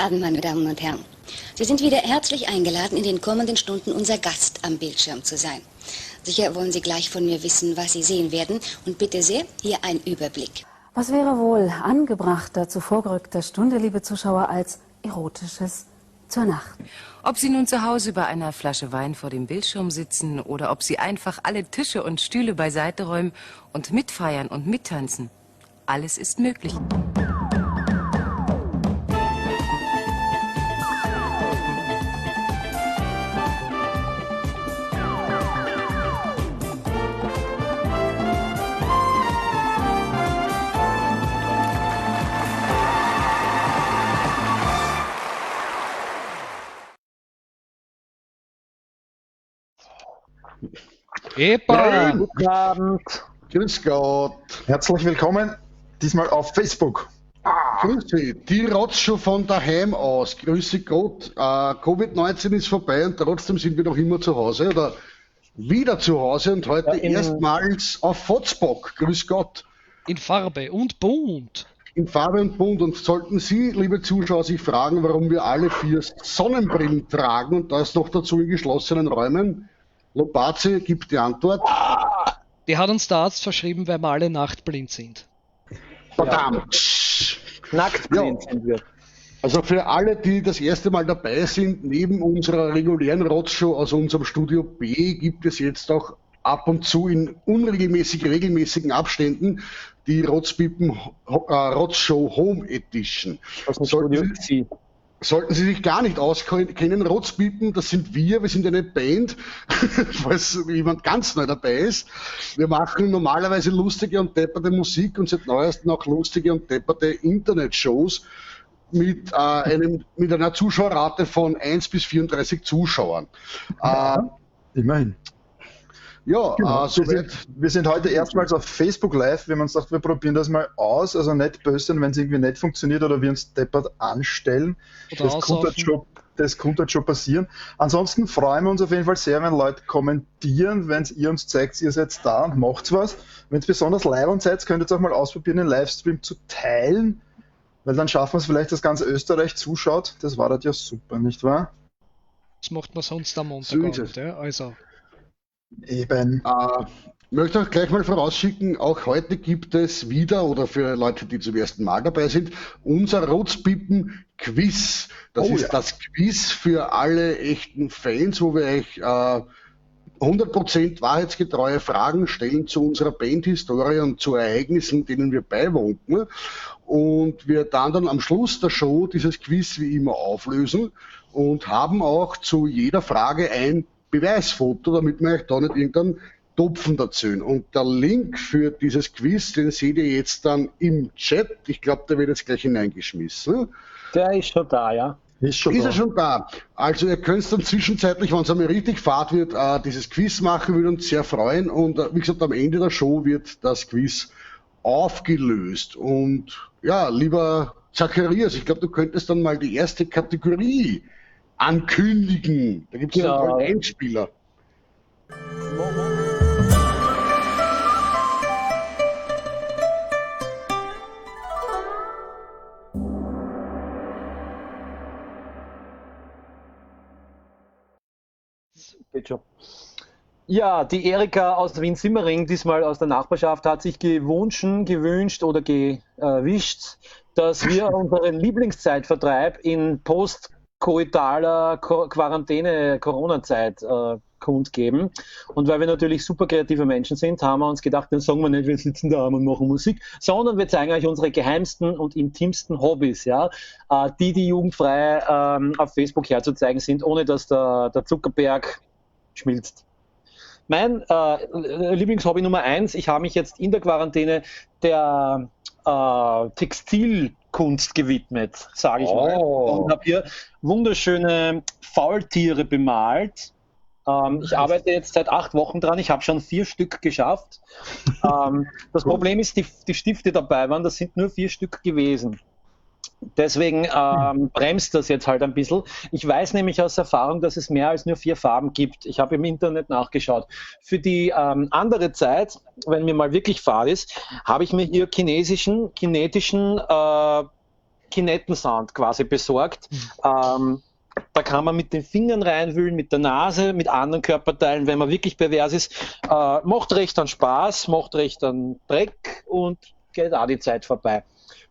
Abend, meine Damen und Herren. Sie sind wieder herzlich eingeladen, in den kommenden Stunden unser Gast am Bildschirm zu sein. Sicher wollen Sie gleich von mir wissen, was Sie sehen werden. Und bitte sehr, hier ein Überblick. Was wäre wohl angebrachter zu vorgerückter Stunde, liebe Zuschauer, als Erotisches zur Nacht? Ob Sie nun zu Hause bei einer Flasche Wein vor dem Bildschirm sitzen oder ob Sie einfach alle Tische und Stühle beiseite räumen und mitfeiern und mittanzen, alles ist möglich. Epa! Guten Abend. Grüß Gott. Herzlich willkommen, diesmal auf Facebook. Grüß Sie. Die Rotzshow von daheim aus. Grüße Gott. Covid-19 ist vorbei und trotzdem sind wir noch immer zu Hause oder wieder zu Hause und heute erstmals auf Fotzbock. Grüß Gott. In Farbe und bunt. In Farbe und bunt. Und sollten Sie, liebe Zuschauer, sich fragen, warum wir alle 4 Sonnenbrillen tragen und das noch dazu in geschlossenen Räumen, Lopazzi gibt die Antwort. Die hat uns der Arzt verschrieben, weil wir alle nachtblind sind. Verdammt! Nacktblind sind wir. Also für alle, die das erste Mal dabei sind, neben unserer regulären Rotzshow aus unserem Studio B gibt es jetzt auch ab und zu in regelmäßigen Abständen die Rotzpippen Rotzshow Home Edition. Sollten Sie sich gar nicht auskennen, Rotzpippen, das sind wir sind eine Band, falls jemand ganz neu dabei ist. Wir machen normalerweise lustige und depperte Musik und seit neuestem auch lustige und depperte Internetshows mit einer Zuschauerrate von 1 bis 34 Zuschauern. Immerhin. Ja, Genau. Wir sind heute erstmals auf Facebook Live. Wir haben uns gedacht, wir probieren das mal aus. Also nicht böse sein, wenn es irgendwie nicht funktioniert oder wir uns deppert anstellen. Das könnte schon passieren. Ansonsten freuen wir uns auf jeden Fall sehr, wenn Leute kommentieren, wenn ihr uns zeigt, ihr seid da und macht was. Wenn es besonders leibend seid, könnt ihr auch mal ausprobieren, den Livestream zu teilen, weil dann schaffen wir es vielleicht, dass ganz Österreich zuschaut. Das war das ja super, nicht wahr? Das macht man sonst am Montagabend, ja? Also. Eben. Ich möchte auch gleich mal vorausschicken, auch heute gibt es wieder, oder für Leute, die zum ersten Mal dabei sind, unser Rotzpippen-Quiz. Das ist das Quiz für alle echten Fans, wo wir euch 100% wahrheitsgetreue Fragen stellen zu unserer Bandhistorie und zu Ereignissen, denen wir beiwohnten. Und wir dann am Schluss der Show dieses Quiz wie immer auflösen und haben auch zu jeder Frage ein Beweisfoto, damit wir euch da nicht irgendeinen Topfen erzählen. Und der Link für dieses Quiz, den seht ihr jetzt dann im Chat. Ich glaube, der wird jetzt gleich hineingeschmissen. Der ist schon da, ja. Ist er schon da. Also ihr könnt dann zwischenzeitlich, wenn es einmal richtig fad wird, dieses Quiz machen, würde uns sehr freuen. Und wie gesagt, am Ende der Show wird das Quiz aufgelöst. Und ja, lieber Zacharias, ich glaube, du könntest dann mal die erste Kategorie ankündigen. Da gibt es ja einen tollen Einspieler. Geht schon. Ja, die Erika aus Wien-Simmering, diesmal aus der Nachbarschaft, hat sich gewünscht oder gewischt, dass wir unseren Lieblingszeitvertreib in postkoitaler Quarantäne-Corona-Zeit kundgeben. Und weil wir natürlich super kreative Menschen sind, haben wir uns gedacht, dann sagen wir nicht, wir sitzen da und machen Musik, sondern wir zeigen euch unsere geheimsten und intimsten Hobbys, ja, die jugendfrei auf Facebook herzuzeigen sind, ohne dass der Zuckerberg schmilzt. Mein Lieblingshobby Nummer 1, ich habe mich jetzt in der Quarantäne der Textilkunst gewidmet, sage ich mal. Und habe hier wunderschöne Faultiere bemalt. Ich arbeite jetzt seit 8 Wochen dran, ich habe schon 4 Stück geschafft. Das Problem ist, die Stifte dabei waren, das sind nur 4 Stück gewesen. Deswegen bremst das jetzt halt ein bisschen. Ich weiß nämlich aus Erfahrung, dass es mehr als nur 4 Farben gibt. Ich habe im Internet nachgeschaut. Für die andere Zeit, wenn mir mal wirklich fad ist, habe ich mir hier kinetischen Kinettensound quasi besorgt. Da kann man mit den Fingern reinwühlen, mit der Nase, mit anderen Körperteilen, wenn man wirklich pervers ist. Macht recht an Spaß, macht recht an Dreck und geht auch die Zeit vorbei.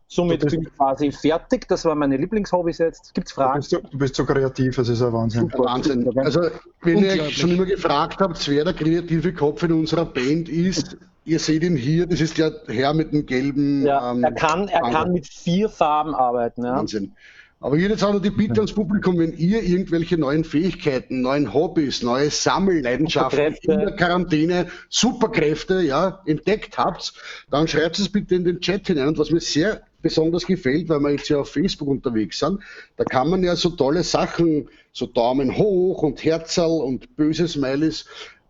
Somit bin ich quasi fertig. Das waren meine Lieblingshobbys jetzt. Gibt es Fragen? Du bist so kreativ, das ist ein Wahnsinn. Super, Wahnsinn. Also, wenn ihr euch schon immer gefragt habt, wer der kreative Kopf in unserer Band ist, ihr seht ihn hier, das ist der Herr mit dem gelben... Ja, er kann mit 4 Farben arbeiten. Ja. Wahnsinn. Aber hier jetzt auch noch die Bitte ans Publikum, wenn ihr irgendwelche neuen Fähigkeiten, neuen Hobbys, neue Sammelleidenschaften in der Quarantäne, Superkräfte, ja, entdeckt habt, dann schreibt es bitte in den Chat hinein. Und was mir sehr besonders gefällt, weil wir jetzt ja auf Facebook unterwegs sind, da kann man ja so tolle Sachen, so Daumen hoch und Herzerl und böse Smileys.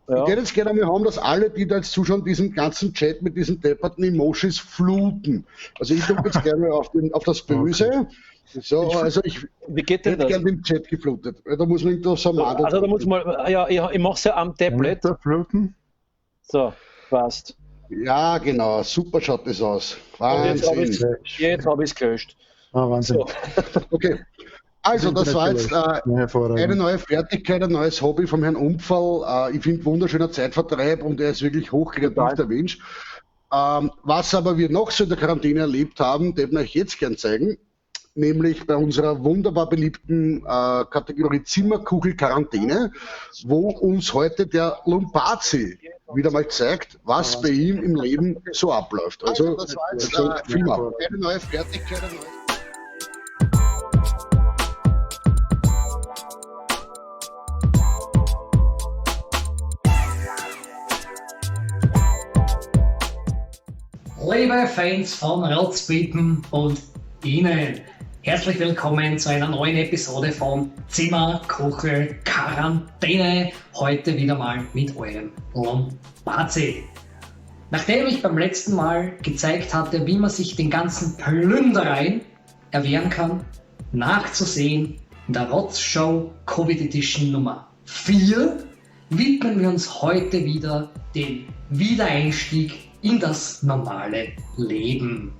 Ja. Ich würde jetzt gerne mal haben, dass alle, die da jetzt zuschauen, diesen ganzen Chat mit diesen depperten Emojis fluten. Also ich drücke jetzt gerne auf das Böse. Okay. So, also wie geht denn das? Ich hätte gerne den Chat geflutet. Da muss man da so machen. Also da muss man, ja, ich mache es ja am Tablet. So, passt. Ja, genau, super schaut das aus. Wahnsinn. Jetzt habe ich es gelöscht. Wahnsinn. So. Okay. Also, das war jetzt eine neue Fertigkeit, ein neues Hobby vom Herrn Umpferl. Ich finde, wunderschöner Zeitvertreib und er ist wirklich hochkreativ, der Mensch. Was aber wir noch so in der Quarantäne erlebt haben, den wir euch jetzt gern zeigen, nämlich bei unserer wunderbar beliebten Kategorie Zimmerkugel-Quarantäne, wo uns heute der Lumpazi wieder mal zeigt, was bei ihm im Leben so abläuft. Also, das war jetzt eine neue Fertigkeit. Liebe Fans von Rotzpiepen und Ihnen, herzlich willkommen zu einer neuen Episode von Zimmerkuchel Quarantäne. Heute wieder mal mit eurem Lumpazi. Nachdem ich beim letzten Mal gezeigt hatte, wie man sich den ganzen Plündereien erwehren kann, nachzusehen in der Rotzshow Covid Edition Nummer 4, widmen wir uns heute wieder dem Wiedereinstieg in das normale Leben.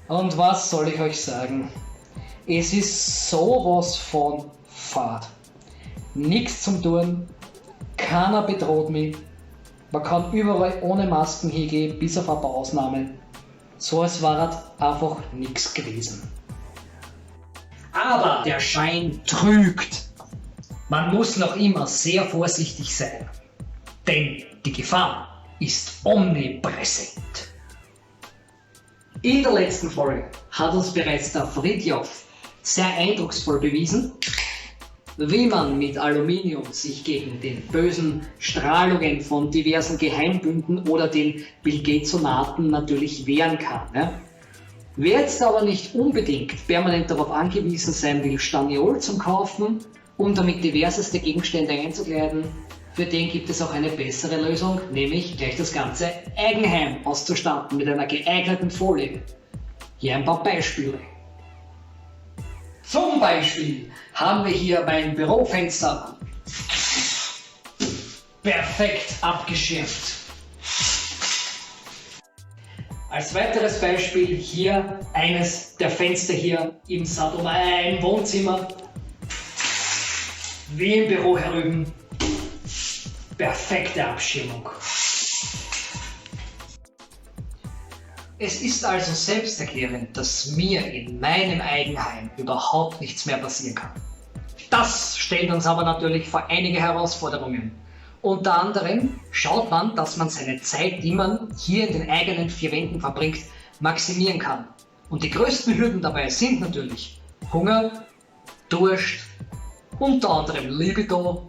Und was soll ich euch sagen? Es ist sowas von fad. Nichts zum Tun, keiner bedroht mich. Man kann überall ohne Masken hingehen, bis auf ein paar Ausnahmen. So als war einfach nichts gewesen. Aber der Schein trügt. Man muss noch immer sehr vorsichtig sein. Denn die Gefahr ist omnipräsent. In der letzten Folge hat uns bereits der Fridtjof sehr eindrucksvoll bewiesen, wie man mit Aluminium sich gegen den bösen Strahlungen von diversen Geheimbünden oder den Bill Gates-Sonaten natürlich wehren kann. Ja? Wer jetzt aber nicht unbedingt permanent darauf angewiesen sein will, Staniol zu kaufen, um damit diverseste Gegenstände einzukleiden, für den gibt es auch eine bessere Lösung, nämlich gleich das ganze Eigenheim auszustatten mit einer geeigneten Folie. Hier ein paar Beispiele. Zum Beispiel haben wir hier mein Bürofenster perfekt abgeschirmt. Als weiteres Beispiel hier eines der Fenster hier im im Wohnzimmer, wie im Büro herüben. Perfekte Abschirmung. Es ist also selbsterklärend, dass mir in meinem Eigenheim überhaupt nichts mehr passieren kann. Das stellt uns aber natürlich vor einige Herausforderungen. Unter anderem schaut man, dass man seine Zeit, die man hier in den eigenen 4 Wänden verbringt, maximieren kann. Und die größten Hürden dabei sind natürlich Hunger, Durst, unter anderem Libido,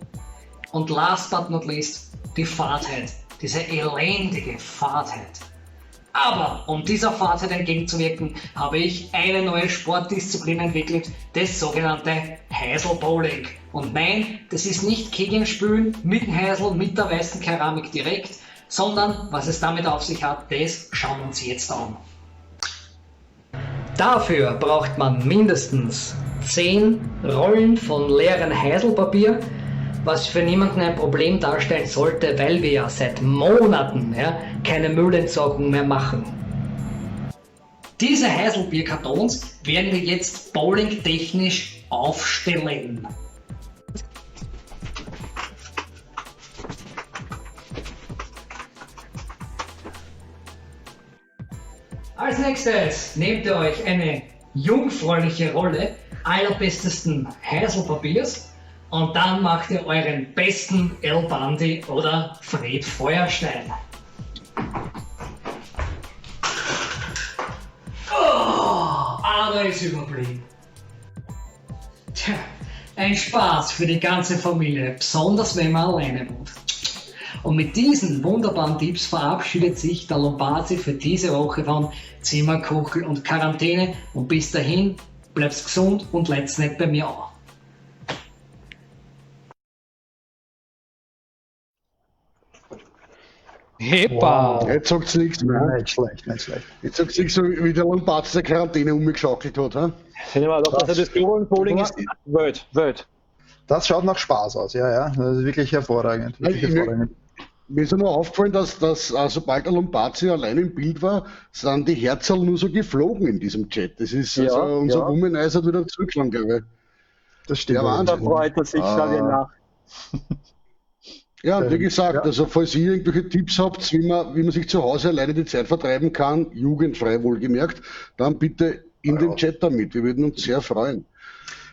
und last but not least, die Fadheit, diese elendige Fadheit. Aber um dieser Fadheit entgegenzuwirken, habe ich eine neue Sportdisziplin entwickelt, das sogenannte Häsl-Bowling. Und nein, das ist nicht Kegelspülen mit dem Häsl, mit der weißen Keramik direkt, sondern was es damit auf sich hat, das schauen wir uns jetzt an. Dafür braucht man mindestens 10 Rollen von leerem Häselpapier, was für niemanden ein Problem darstellen sollte, weil wir ja seit Monaten keine Müllentsorgung mehr machen. Diese Heiselbierkartons werden wir jetzt bowlingtechnisch aufstellen. Als nächstes nehmt ihr euch eine jungfräuliche Rolle allerbestesten Heiselpapiers und dann macht ihr euren besten El Bandi oder Fred Feuerstein. Einer ist überblieben. Tja, ein Spaß für die ganze Familie, besonders wenn man alleine wohnt. Und mit diesen wunderbaren Tipps verabschiedet sich der Lombardi für diese Woche von Zimmer, Kuchel und Quarantäne. Und bis dahin, bleibst gesund und leid's nicht bei mir an. Hepa! Wow. Jetzt sagt es nichts mehr. Nicht schlecht, nicht schlecht. Jetzt sagt es nichts, so wie der Lombardi der Quarantäne umgeschaukelt hat. He? Finde ich mal doch, dass das Bowling ist Welt. Das schaut nach Spaß aus, ja. Das ist wirklich hervorragend. Mir ist ja nur aufgefallen, dass sobald der Lombardi allein im Bild war, sind die Herzl nur so geflogen in diesem Chat. Das ist unser Womanizer wieder zurückgeschlagen, glaube ich. Das stimmt. Da freut er sich, schau dir nach. Ja, wie gesagt, also falls ihr irgendwelche Tipps habt, wie man sich zu Hause alleine die Zeit vertreiben kann, jugendfrei wohlgemerkt, dann bitte in den Chat damit. Wir würden uns sehr freuen.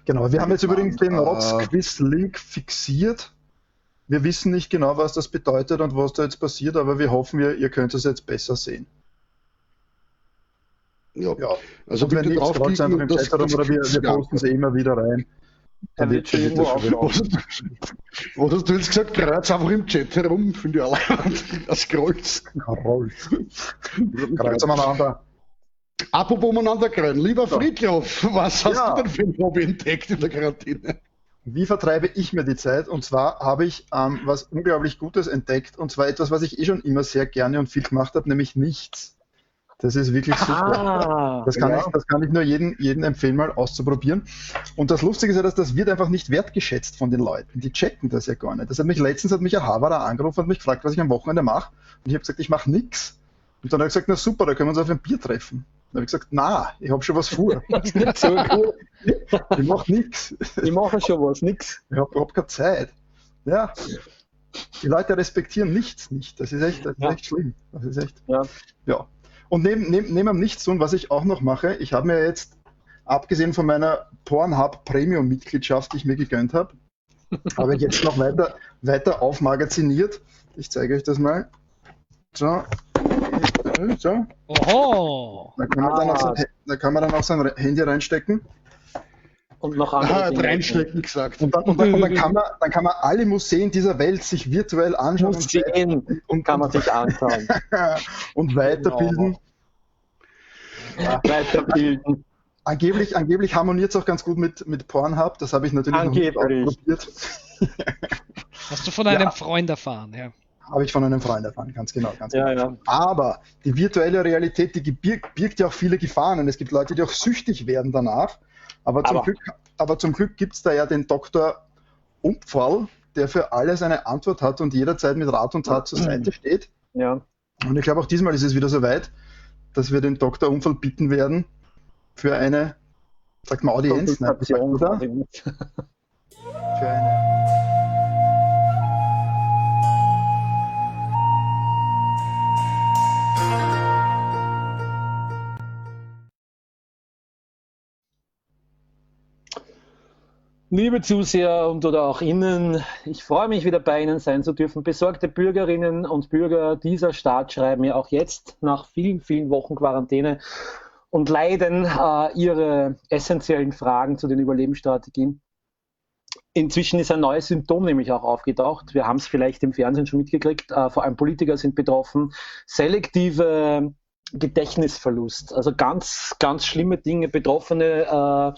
Genau, wir haben jetzt übrigens den Rotzquiz-Link fixiert. Wir wissen nicht genau, was das bedeutet und was da jetzt passiert, aber wir hoffen, ihr könnt es jetzt besser sehen. Ja. Also und bitte draufklicken und das oder wir posten es immer wieder rein. Dann wird schon irgendwo auflaufen. Was hast du jetzt gesagt? Kreuz einfach im Chat herum, finde ich allein. Das Kreuz. Kreuz aneinander. Apropos umeinander kreuen. Lieber Friedhof, was hast du denn für ein Hobby entdeckt in der Quarantäne? Wie vertreibe ich mir die Zeit? Und zwar habe ich was unglaublich Gutes entdeckt. Und zwar etwas, was ich schon immer sehr gerne und viel gemacht habe, nämlich nichts. Das ist wirklich super. Das kann ich nur jedem empfehlen, mal auszuprobieren. Und das Lustige ist ja, dass das wird einfach nicht wertgeschätzt von den Leuten. Die checken das ja gar nicht. Letztens hat mich ein Haverer angerufen und mich gefragt, was ich am Wochenende mache. Und ich habe gesagt, ich mache nichts. Und dann hat er gesagt, na super, da können wir uns auf ein Bier treffen. Dann habe ich gesagt, na, ich habe schon was vor. Das ist nicht so cool. Ich mache nichts. Ich mache schon was, nix. Ich habe überhaupt keine Zeit. Ja. Die Leute respektieren nichts nicht. Das ist echt schlimm. Das ist echt. Ja. Und neben am Nichtstun, was ich auch noch mache, ich habe mir jetzt, abgesehen von meiner Pornhub Premium-Mitgliedschaft, die ich mir gegönnt habe, habe ich jetzt noch weiter aufmagaziniert. Ich zeige euch das mal. So. Oho! Da kann man dann auch sein Handy reinstecken. Und noch andere reinstecken gesagt. Und dann kann man alle Museen dieser Welt sich virtuell anschauen. Und kann man sich anschauen. Und weiterbilden. Ja, weiterbilden. Angeblich harmoniert es auch ganz gut mit Pornhub. Das habe ich natürlich noch nicht ausprobiert. Hast du von einem Freund erfahren, ja. Habe ich von einem Freund erfahren, ganz genau. Ja. Aber die virtuelle Realität, die birgt ja auch viele Gefahren. Und es gibt Leute, die auch süchtig werden danach. Aber zum Glück gibt es da ja den Dr. Umpfall, der für alles eine Antwort hat und jederzeit mit Rat und Tat zur Seite steht. Ja. Und ich glaube, auch diesmal ist es wieder soweit, dass wir den Dr. Umpfall bitten werden für eine, sagt man Audienz? Nein, was sagt man da? Für eine... Liebe Zuseher oder auch Ihnen, ich freue mich wieder bei Ihnen sein zu dürfen. Besorgte Bürgerinnen und Bürger dieser Stadt schreiben mir auch jetzt nach vielen, vielen Wochen Quarantäne und Leiden ihre essentiellen Fragen zu den Überlebensstrategien. Inzwischen ist ein neues Symptom nämlich auch aufgetaucht. Wir haben es vielleicht im Fernsehen schon mitgekriegt. Vor allem Politiker sind betroffen. Selektive Gedächtnisverlust. Also ganz, ganz schlimme Dinge. Betroffene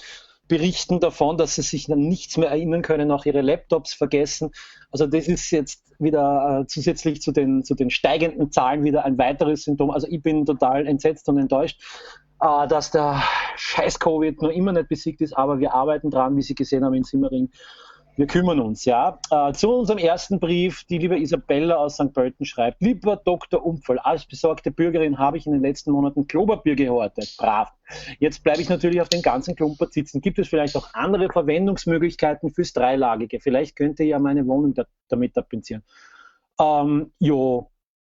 berichten davon, dass sie sich an nichts mehr erinnern können, auch ihre Laptops vergessen. Also das ist jetzt wieder zusätzlich zu den steigenden Zahlen wieder ein weiteres Symptom. Also ich bin total entsetzt und enttäuscht, dass der scheiß Covid noch immer nicht besiegt ist, aber wir arbeiten dran, wie Sie gesehen haben in Simmering, Wir kümmern uns, ja. Zu unserem ersten Brief, die liebe Isabella aus St. Pölten schreibt: Lieber Dr. Umfall, als besorgte Bürgerin habe ich in den letzten Monaten Klopapier gehortet. Brav. Jetzt bleibe ich natürlich auf den ganzen Klumpert sitzen. Gibt es vielleicht auch andere Verwendungsmöglichkeiten fürs Dreilagige? Vielleicht könnte ja meine Wohnung damit tapezieren. Jo,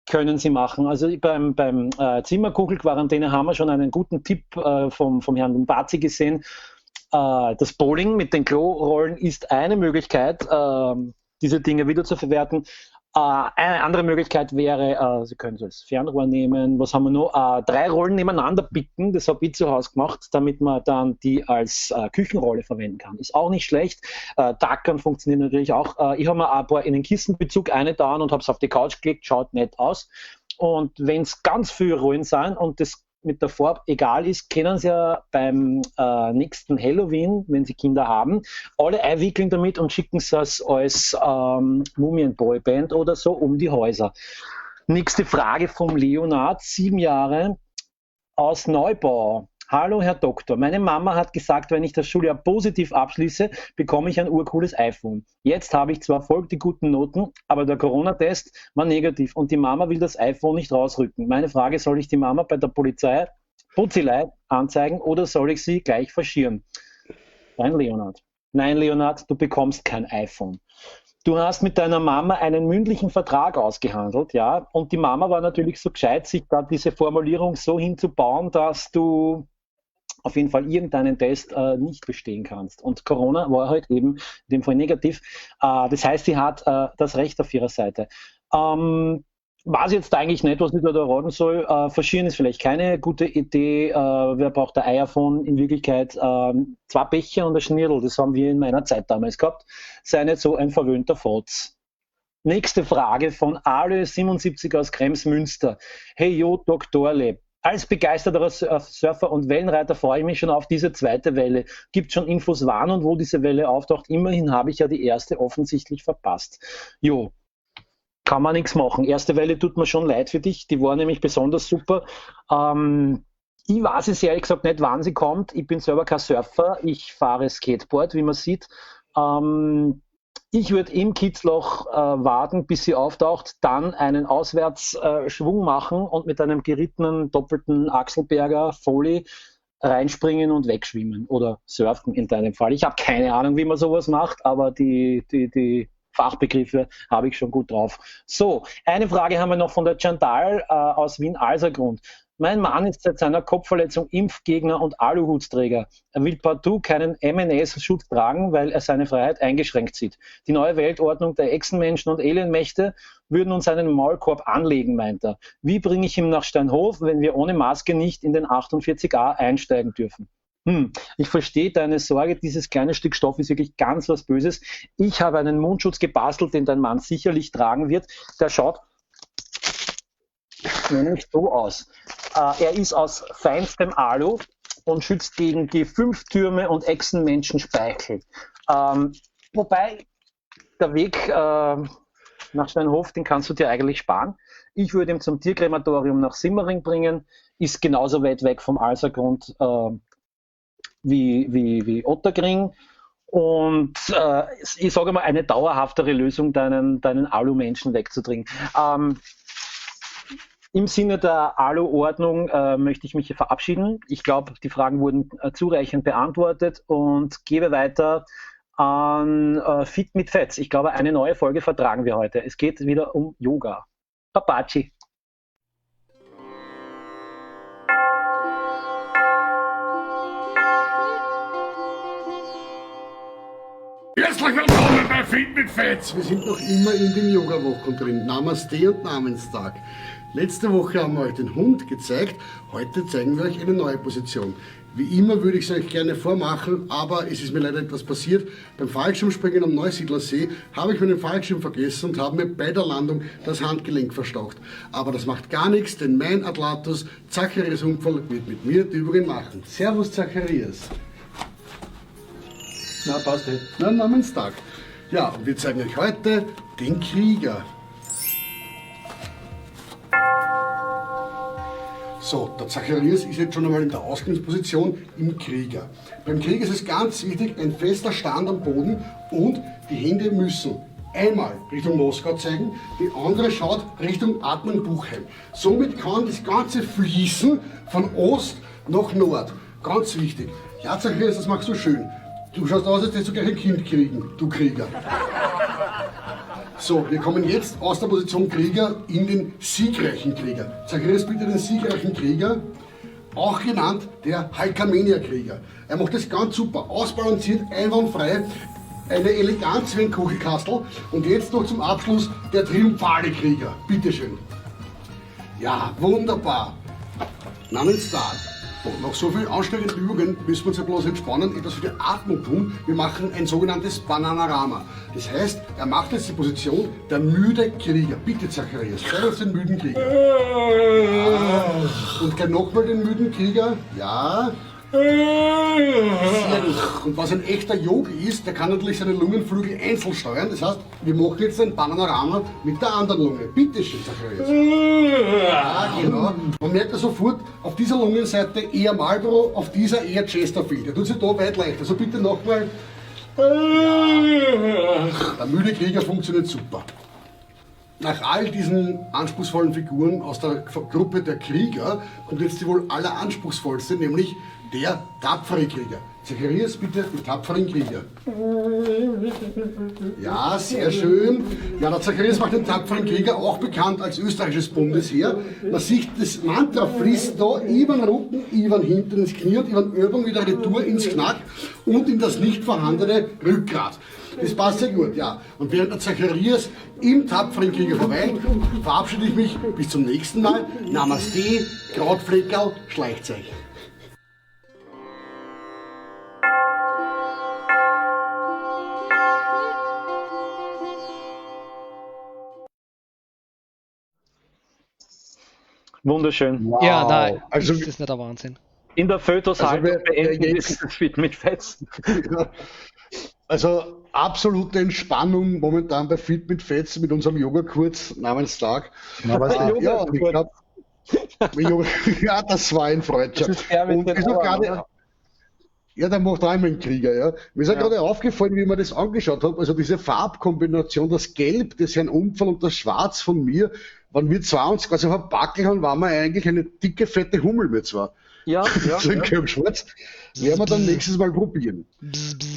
können Sie machen. Also beim Zimmerkugelquarantäne haben wir schon einen guten Tipp vom Herrn Lumbazi gesehen. Das Bowling mit den Klorollen ist eine Möglichkeit, diese Dinge wieder zu verwerten. Eine andere Möglichkeit wäre, Sie können so das Fernrohr nehmen, was haben wir noch? 3 Rollen nebeneinander bicken, das habe ich zu Hause gemacht, damit man dann die als Küchenrolle verwenden kann. Ist auch nicht schlecht. Tackern funktioniert natürlich auch. Ich habe mir ein paar in den Kissenbezug eingetan und habe es auf die Couch gelegt, schaut nett aus. Und wenn es ganz viele Rollen sind und das mit der Farbe egal ist, können Sie ja beim nächsten Halloween, wenn Sie Kinder haben, alle einwickeln damit und schicken Sie es als Mumienboyband oder so um die Häuser. Nächste Frage vom Leonard, 7 Jahre, aus Neubau. Hallo Herr Doktor, meine Mama hat gesagt, wenn ich das Schuljahr positiv abschließe, bekomme ich ein urcooles iPhone. Jetzt habe ich zwar voll die guten Noten, aber der Corona-Test war negativ und die Mama will das iPhone nicht rausrücken. Meine Frage, soll ich die Mama bei der Polizei anzeigen oder soll ich sie gleich verschieren? Nein, Leonard, du bekommst kein iPhone. Du hast mit deiner Mama einen mündlichen Vertrag ausgehandelt, ja, und die Mama war natürlich so gescheit, sich da diese Formulierung so hinzubauen, dass du auf jeden Fall irgendeinen Test nicht bestehen kannst. Und Corona war halt eben in dem Fall negativ. Das heißt, sie hat das Recht auf ihrer Seite. Weiß jetzt eigentlich nicht, was ich da raten soll. Verschieren ist vielleicht keine gute Idee. Wer braucht ein iPhone? In Wirklichkeit 2 Becher und ein Schnirl. Das haben wir in meiner Zeit damals gehabt. Sei nicht so ein verwöhnter Fotz. Nächste Frage von Ale77 aus Kremsmünster. Hey jo, Doktorle. Als begeisterter Surfer und Wellenreiter freue ich mich schon auf diese zweite Welle. Gibt schon Infos, wann und wo diese Welle auftaucht? Immerhin habe ich ja die erste offensichtlich verpasst. Jo, kann man nichts machen. Erste Welle tut mir schon leid für dich. Die war nämlich besonders super. Ich weiß es ehrlich gesagt nicht, wann sie kommt. Ich bin selber kein Surfer. Ich fahre Skateboard, wie man sieht. Ich würde im Kitzloch warten, bis sie auftaucht, dann einen Auswärtsschwung machen und mit einem gerittenen doppelten Achselberger Folie reinspringen und wegschwimmen oder surfen in deinem Fall. Ich habe keine Ahnung, wie man sowas macht, aber die Fachbegriffe habe ich schon gut drauf. So, eine Frage haben wir noch von der Chantal aus Wien-Alsergrund. Mein Mann ist seit seiner Kopfverletzung Impfgegner und Aluhutträger. Er will partout keinen MNS-Schutz tragen, weil er seine Freiheit eingeschränkt sieht. Die neue Weltordnung der Echsenmenschen und Alienmächte würden uns einen Maulkorb anlegen, meint er. Wie bringe ich ihn nach Steinhof, wenn wir ohne Maske nicht in den 48a einsteigen dürfen? Ich verstehe deine Sorge, dieses kleine Stück Stoff ist wirklich ganz was Böses. Ich habe einen Mundschutz gebastelt, den dein Mann sicherlich tragen wird. Der schaut nämlich so aus. Er ist aus feinstem Alu und schützt gegen die 5 Türme und Echsenmenschenspeichel. Wobei der Weg nach Steinhof, den kannst du dir eigentlich sparen. Ich würde ihn zum Tierkrematorium nach Simmering bringen, ist genauso weit weg vom Alsergrund wie Otterkring. Und ich sage mal, eine dauerhaftere Lösung, deinen Alu-Menschen wegzudringen. Im Sinne der Alu-Ordnung möchte ich mich hier verabschieden. Ich glaube, die Fragen wurden zureichend beantwortet und gebe weiter an Fit mit Fetz. Ich glaube, eine neue Folge vertragen wir heute. Es geht wieder um Yoga. Papaci. Herzlich willkommen bei Fit mit Fetz. Wir sind noch immer in den Yoga-Wochen drin. Namaste und Namenstag. Letzte Woche haben wir euch den Hund gezeigt. Heute zeigen wir euch eine neue Position. Wie immer würde ich es euch gerne vormachen, aber es ist mir leider etwas passiert. Beim Fallschirmspringen am Neusiedlersee habe ich meinen Fallschirm vergessen und habe mir bei der Landung das Handgelenk verstaucht. Aber das macht gar nichts, denn mein Atlatus Zacharias Umfall wird mit mir die Übungen machen. Servus Zacharias. Na, passt nicht. Na, Namenstag. Ja, und wir zeigen euch heute den Krieger. So, der Zacharias ist jetzt schon einmal in der Ausgangsposition im Krieger. Beim Krieger ist es ganz wichtig, ein fester Stand am Boden und die Hände müssen einmal Richtung Moskau zeigen, die andere schaut Richtung Atman-Buchheim. Somit kann das Ganze fließen von Ost nach Nord. Ganz wichtig. Ja, Zacharias, das machst du schön. Du schaust aus, als hättest du gleich ein Kind kriegen, du Krieger. So, wir kommen jetzt aus der Position Krieger in den siegreichen Krieger. Zacharias, bitte den siegreichen Krieger, auch genannt der Halkamenia-Krieger. Er macht das ganz super, ausbalanciert, einwandfrei, eine Eleganz wie ein Kuchelkastel. Und jetzt noch zum Abschluss der triumphale Krieger. Bitteschön. Ja, wunderbar. Namenstag. Und nach so vielen anstrengenden Übungen müssen wir uns ja bloß entspannen, etwas für die Atmung tun. Wir machen ein sogenanntes Bananarama. Das heißt, er macht jetzt die Position der müde Krieger. Bitte, Zacharias, zeig uns den müden Krieger. Ja. Und gleich nochmal den müden Krieger. Ja. Sehr gut. Und was ein echter Yogi ist, der kann natürlich seine Lungenflügel einzeln steuern. Das heißt, wir machen jetzt ein Bananarama mit der anderen Lunge. Bitte schön, Zacharias. Ja, genau. Man merkt ja sofort, auf dieser Lungenseite eher Marlboro, auf dieser eher Chesterfield. Der tut sich da weit leichter. Also bitte nochmal. Ja. Der müde Krieger funktioniert super. Nach all diesen anspruchsvollen Figuren aus der Gruppe der Krieger kommt jetzt die wohl alleranspruchsvollste, nämlich der tapfere Krieger. Zacharias, bitte den tapferen Krieger. Ja, sehr schön. Ja, der Zacharias macht den tapferen Krieger, auch bekannt als österreichisches Bundesheer. Man sieht, das Mantra fließt da über den Rücken, über den Hintern ins Knie und über den Übung wieder retour ins Knack und in das nicht vorhandene Rückgrat. Das passt sehr gut, ja. Und während der Zacharias im tapferen Krieger verweilt, verabschiede ich mich bis zum nächsten Mal. Namaste, Krautfleckerl, Schleichzeichen. Wunderschön. Wow. Ja, nein, Also- das ist nicht der Wahnsinn. In der Fötushaltung Also beenden wir jetzt- das Fit mit Fetz. Also absolute Entspannung momentan bei Fit mit Fetz mit unserem Yoga-Kurs namens Tag. Na, was denn? Ja, und ich glaube, ja, das war ein Freudscher. Das ist der mit Und den ist noch Ohren, gerade, oder? ja, der macht einmal einen Krieger, ja. Mir ist ja gerade aufgefallen, wie ich mir das angeschaut habe, also diese Farbkombination, das Gelb, das Herrn Unfall und das Schwarz von mir, wenn wir zwei uns quasi verpackelt haben, waren wir eigentlich eine dicke, fette Hummel mit zwei. Ja, ja. So in Gelb-Schwarz. Werden wir dann nächstes Mal probieren.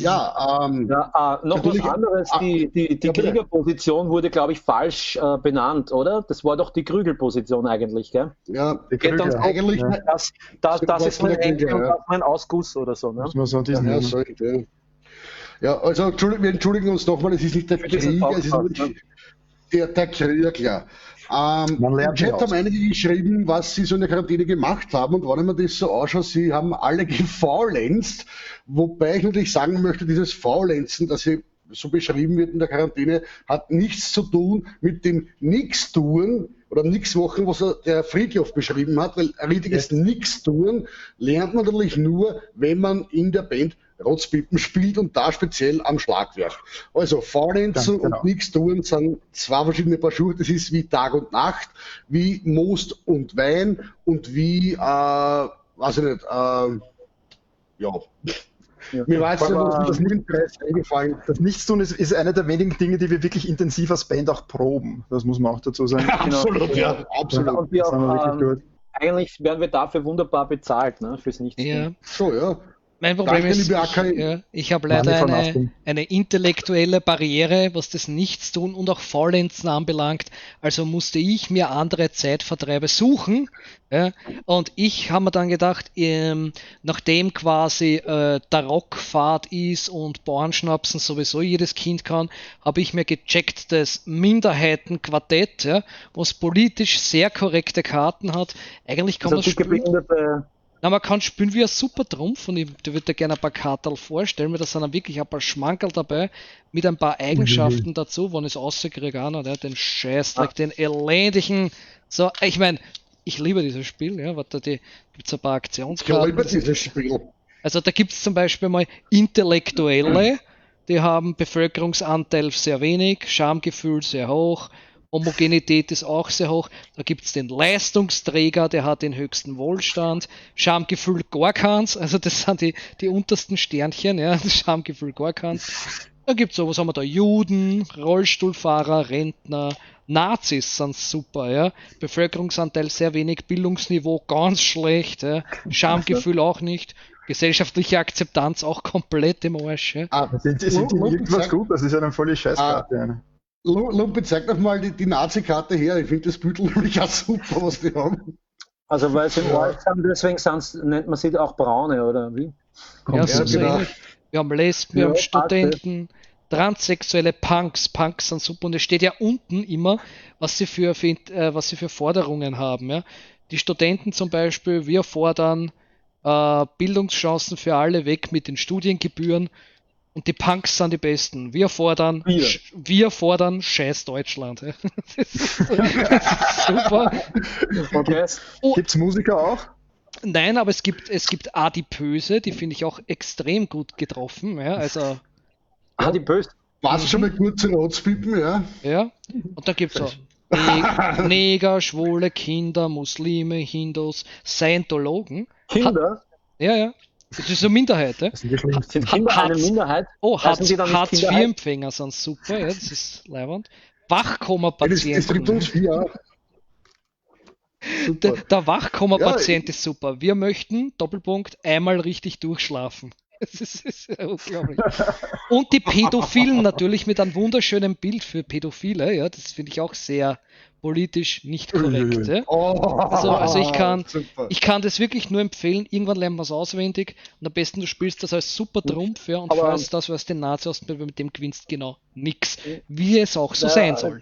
Ja, Ja, noch was natürlich- anderes, die ja, bitte. Kriegerposition wurde, glaube ich, falsch benannt, oder? Das war doch die Krügelposition eigentlich, gell? ja, Geht uns eigentlich, ja. Das ist mein der Krieger, Enkel und ja. das mein Ausguss oder so, ne? Muss man so diesen Ja, nehmen. sorry, ja. Ja, also wir entschuldigen uns nochmal, es ist nicht der Für diesen Krieger, es ist Podcast, wirklich der Krieger, klar. Man lernt Im ja Chat aus. haben einige geschrieben, was sie so in der Quarantäne gemacht haben, und wenn ich mir das so anschaue, sie haben alle gefaulenzt, wobei ich natürlich sagen möchte, dieses Faulenzen, das hier so beschrieben wird in der Quarantäne, hat nichts zu tun mit dem Nix-Tun oder Nix-Machen, was der Friedhof beschrieben hat, weil ein richtiges Nix-Tun lernt man natürlich nur, wenn man in der Band Rotzpippen spielt und da speziell am Schlagwerk. Also Faulenzen Ganz genau. und Nichtstun sind zwei verschiedene Paar Schuhe. Das ist wie Tag und Nacht, wie Most und Wein und wie, weiß ich nicht, ja. Mir war jetzt Aber das Preis eingefallen. Das Nichtstun ist eine der wenigen Dinge, die wir wirklich intensiv als Band auch proben. Das muss man auch dazu sagen. Absolut, ja, absolut. Und wir Das haben wir auch, wirklich gut. eigentlich werden wir dafür wunderbar bezahlt, ne? Fürs Nichtstun. Ja. So, ja. Mein Problem Danke, ist, liebe Akai. ich habe leider Money for eine, nothing. eine intellektuelle Barriere, was das Nichtstun und auch Faulenzen anbelangt. Also musste ich mir andere Zeitvertreibe suchen. Ja, und ich habe mir dann gedacht, nachdem quasi der Rockfahrt ist und Bauernschnapsen sowieso jedes Kind kann, habe ich mir gecheckt, das Minderheitenquartett, ja, was politisch sehr korrekte Karten hat. Eigentlich kann man Also dicke spielen. behinderte Na, man kann spielen wie ein super Trumpf und ich würde dir gerne ein paar Karten vorstellen, weil da sind dann wirklich ein paar Schmankerl dabei mit ein paar Eigenschaften dazu, wenn ich es rauskriege, auch noch, den Scheißdreck, den elendigen. So, ich meine, ich liebe dieses Spiel, ja, warte, da gibt es ein paar Ich Aktionskarten. liebe dieses Spiel. Also da gibt es zum Beispiel mal Intellektuelle, die haben Bevölkerungsanteil sehr wenig, Schamgefühl sehr hoch, Homogenität ist auch sehr hoch. Da gibt es den Leistungsträger, der hat den höchsten Wohlstand. Schamgefühl gar keins, also das sind die untersten Sternchen, ja, das Schamgefühl gar keins. Da gibt es so, was haben wir da? Juden, Rollstuhlfahrer, Rentner, Nazis sind super, ja. Bevölkerungsanteil sehr wenig, Bildungsniveau ganz schlecht, ja. Schamgefühl auch nicht. Gesellschaftliche Akzeptanz auch komplett im Arsch. Ja. Sind die irgendwas gut? Das ist ja eine volle Scheißkarte. Lumpi, zeig doch mal die Nazi-Karte her. Ich finde das Bild nämlich auch super, was die haben. Also weil sie im Arsch sind, deswegen nennt man sie auch Braune, oder wie? Ja, so ähnlich. Wir haben Lesben, wir haben Studenten, transsexuelle Punks. Punks sind super und es steht ja unten immer, was sie für Forderungen haben. Ja. Die Studenten zum Beispiel, wir fordern Bildungschancen für alle, weg mit den Studiengebühren. Und die Punks sind die Besten. Wir fordern scheiß Deutschland. Das ist super. Okay. Gibt's Musiker auch? Nein, aber es gibt Adipöse, die finde ich auch extrem gut getroffen. Ja, also Adipös. Warst du schon mal kurz Rotspippen, ja? Ja, und da gibt es auch Neger, Schwule, Kinder, Muslime, Hindus, Scientologen. Kinder? Ja. Das ist eine Minderheit. Ja? Sind Kinder eine Minderheit? Oh, Hartz-IV-Empfänger sind super, ja, das ist leiwand. Wachkoma-Patienten. Das trifft uns vier. Der Wachkoma-Patient ist super. Wir möchten, Doppelpunkt, einmal richtig durchschlafen. Das ist unglaublich. Und die Pädophilen natürlich mit einem wunderschönen Bild für Pädophile. Ja, das finde ich auch sehr politisch nicht korrekt. Ja. Also ich kann das wirklich nur empfehlen. Irgendwann lernt man es auswendig und am besten du spielst das als super Trumpf, ja, und falls das, was den Nazi hast, mit dem gewinnst genau nix. Wie es auch so sein soll.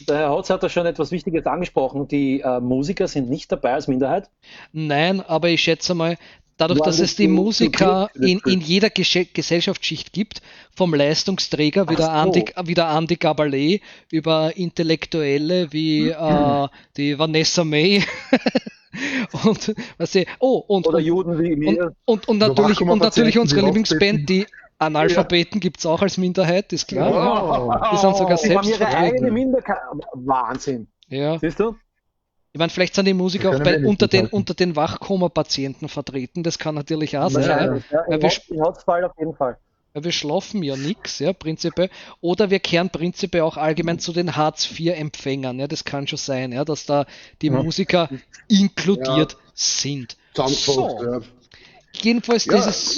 Der Herr Hotz hat da schon etwas Wichtiges angesprochen. Die Musiker sind nicht dabei als Minderheit? Nein, aber ich schätze mal, dadurch, dass es die Musiker in jeder Gesellschaftsschicht gibt, vom Leistungsträger wie der Andy Gabalet über Intellektuelle wie die Vanessa May und Juden wie mir. Und natürlich unsere Lieblingsband, die Analphabeten gibt es auch als Minderheit, ist klar. Ja. Die sind sogar selbst ihre eigene Minderheit. Wahnsinn. Ja. Siehst du? Ich meine, vielleicht sind die Musiker auch unter den Wachkoma-Patienten vertreten, das kann natürlich auch sein. Im Hauptfall auf jeden Fall. Weil wir schlafen ja nichts, ja, prinzipiell. Oder wir kehren prinzipiell auch allgemein zu den Hartz-IV-Empfängern, ja, das kann schon sein, ja, dass da die Musiker inkludiert sind. So. Jedenfalls dieses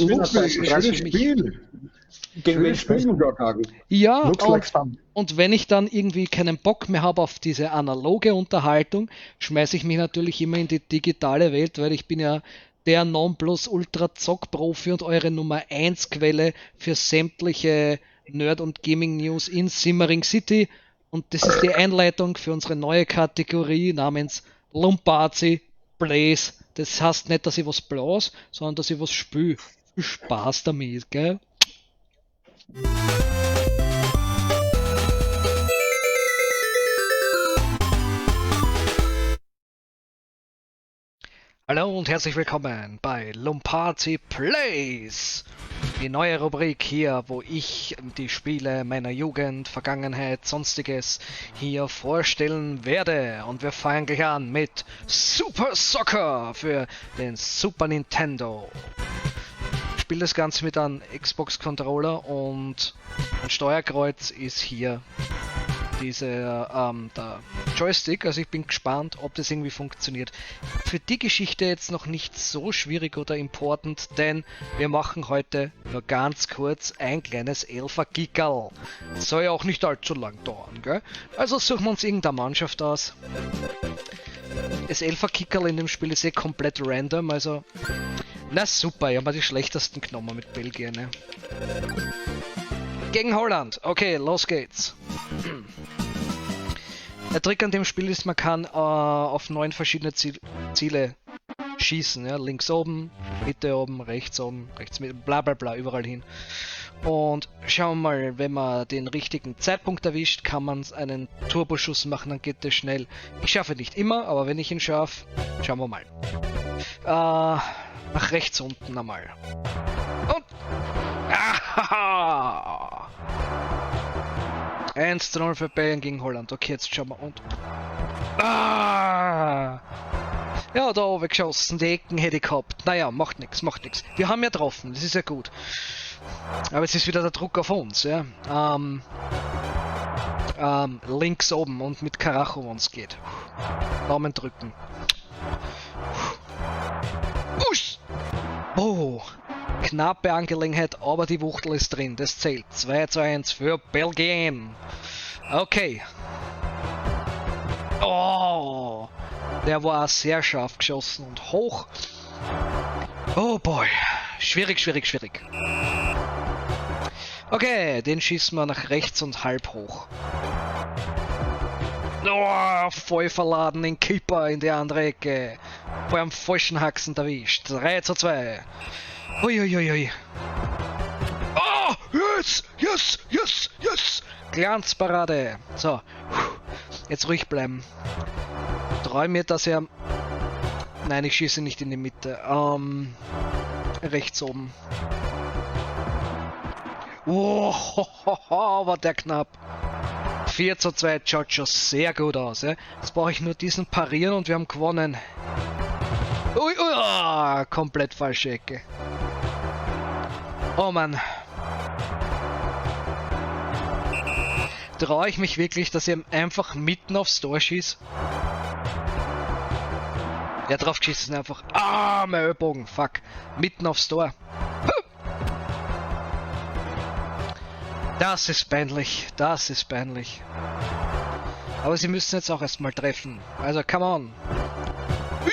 Spiel. Gegen wen spielen wir da? Ja, und wenn ich dann irgendwie keinen Bock mehr habe auf diese analoge Unterhaltung, schmeiße ich mich natürlich immer in die digitale Welt, weil ich bin ja der Nonplusultra-Zock-Profi und eure Nummer 1 Quelle für sämtliche Nerd- und Gaming-News in Simmering City. Und das ist die Einleitung für unsere neue Kategorie namens Lumpazi Plays. Das heißt nicht, dass ich was blaus, sondern dass ich was spüle. Viel Spaß damit, gell? Hallo und herzlich willkommen bei Lumpazi Plays, die neue Rubrik hier, wo ich die Spiele meiner Jugend, Vergangenheit, Sonstiges hier vorstellen werde. Und wir fangen gleich an mit Super Soccer für den Super Nintendo. Ich spiele das Ganze mit einem Xbox-Controller und ein Steuerkreuz ist hier der Joystick, also ich bin gespannt, ob das irgendwie funktioniert. Für die Geschichte jetzt noch nicht so schwierig oder important, denn wir machen heute nur ganz kurz ein kleines Elfer-Gickerl. Soll ja auch nicht allzu lang dauern, gell? Also suchen wir uns irgendeine Mannschaft aus. Das Elfer-Kickerl in dem Spiel ist eh komplett random, also na super, ich habe mal die schlechtesten genommen mit Belgien, ne? Gegen Holland. Okay, los geht's. Der Trick an dem Spiel ist, man kann auf 9 verschiedene Ziele schießen. Ja? Links oben, Mitte oben, rechts mit, bla bla bla, überall hin. Und schauen wir mal, wenn man den richtigen Zeitpunkt erwischt, kann man einen Turboschuss machen, dann geht das schnell. Ich schaffe nicht immer, aber wenn ich ihn schaffe, schauen wir mal. Nach rechts unten einmal. Und 1:0 für Bayern gegen Holland. Okay, jetzt schauen wir. Und. Ah! Ja, da oben geschossen. Die Ecken hätte ich gehabt. Naja, macht nichts. Wir haben ja getroffen. Das ist ja gut. Aber es ist wieder der Druck auf uns. Ja. Links oben und mit Karacho, wenn es geht. Daumen drücken. Usch! Oh! Knappe Angelegenheit, aber die Wuchtel ist drin. Das zählt. 2:1 für Belgien. Okay. Oh! Der war sehr scharf geschossen und hoch. Oh boy. Schwierig. Okay, den schießen wir nach rechts und halb hoch. Oh, voll verladen den Keeper in die andere Ecke. Beim falschen Haxen erwischt. 3:2. Uiuiui. Oh, yes. Glanzparade. So, jetzt ruhig bleiben. Träum mir, dass er... Nein, ich schieße nicht in die Mitte. Rechts oben. Oh, war der knapp. 4:2 schaut schon sehr gut aus. Ja? Jetzt brauche ich nur diesen parieren und wir haben gewonnen. Komplett falsche Ecke. Oh Mann. Traue ich mich wirklich, dass ich einfach mitten aufs Tor schieße? Ja, drauf geschissen einfach. Mein Ellbogen, fuck. Mitten aufs Tor. Das ist peinlich. Aber sie müssen jetzt auch erstmal treffen. Also, come on.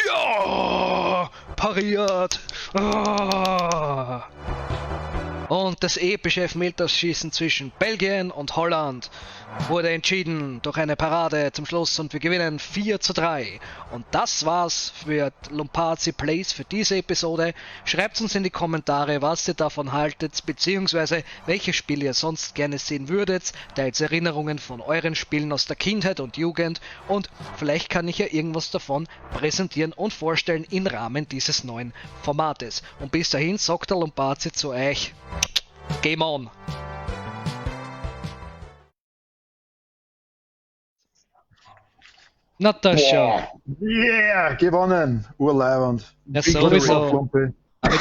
Ja! Pariert! Und das epische Elfmeterschießen zwischen Belgien und Holland wurde entschieden durch eine Parade zum Schluss und wir gewinnen 4:3. Und das war's für Lumpazzi Plays für diese Episode. Schreibt uns in die Kommentare, was ihr davon haltet, beziehungsweise welche Spiele ihr sonst gerne sehen würdet, teils Erinnerungen von euren Spielen aus der Kindheit und Jugend und vielleicht kann ich ja irgendwas davon präsentieren und vorstellen im Rahmen dieses neuen Formates. Und bis dahin sagt der Lumpazzi zu euch, Game on! Natascha. Yeah, gewonnen. Urleibend. Ja, sowieso. Mit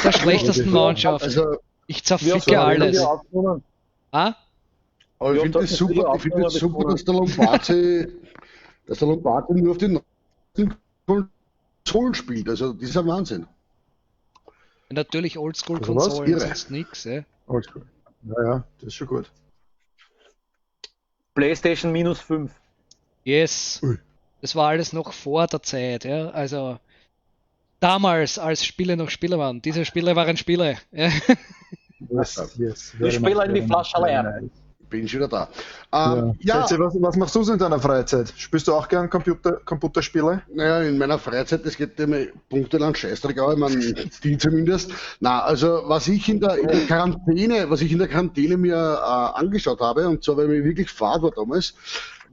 der schlechtesten Mannschaft. Also, ich zerficke alles. Aber ich finde es super, dass der Lombardi nur auf den Konsolen spielt. Also, das ist ein Wahnsinn. Natürlich Oldschool-Konsolen, sonst nix. Oldschool. Ja, das ist schon gut. PlayStation -5. Yes. Ui. Das war alles noch vor der Zeit, ja. Also damals, als Spiele noch Spiele waren. Diese Spiele waren Spiele. Ja. Yes. Die Spieler in die Flasche leer. Bin schon wieder da. Was machst du so in deiner Freizeit? Spielst du auch gern Computerspiele? Naja, in meiner Freizeit, das geht mir punktelang Scheißdreck, aber ich meine, die zumindest. Na, also was ich in der Quarantäne mir angeschaut habe, und zwar, weil ich wirklich fad war damals,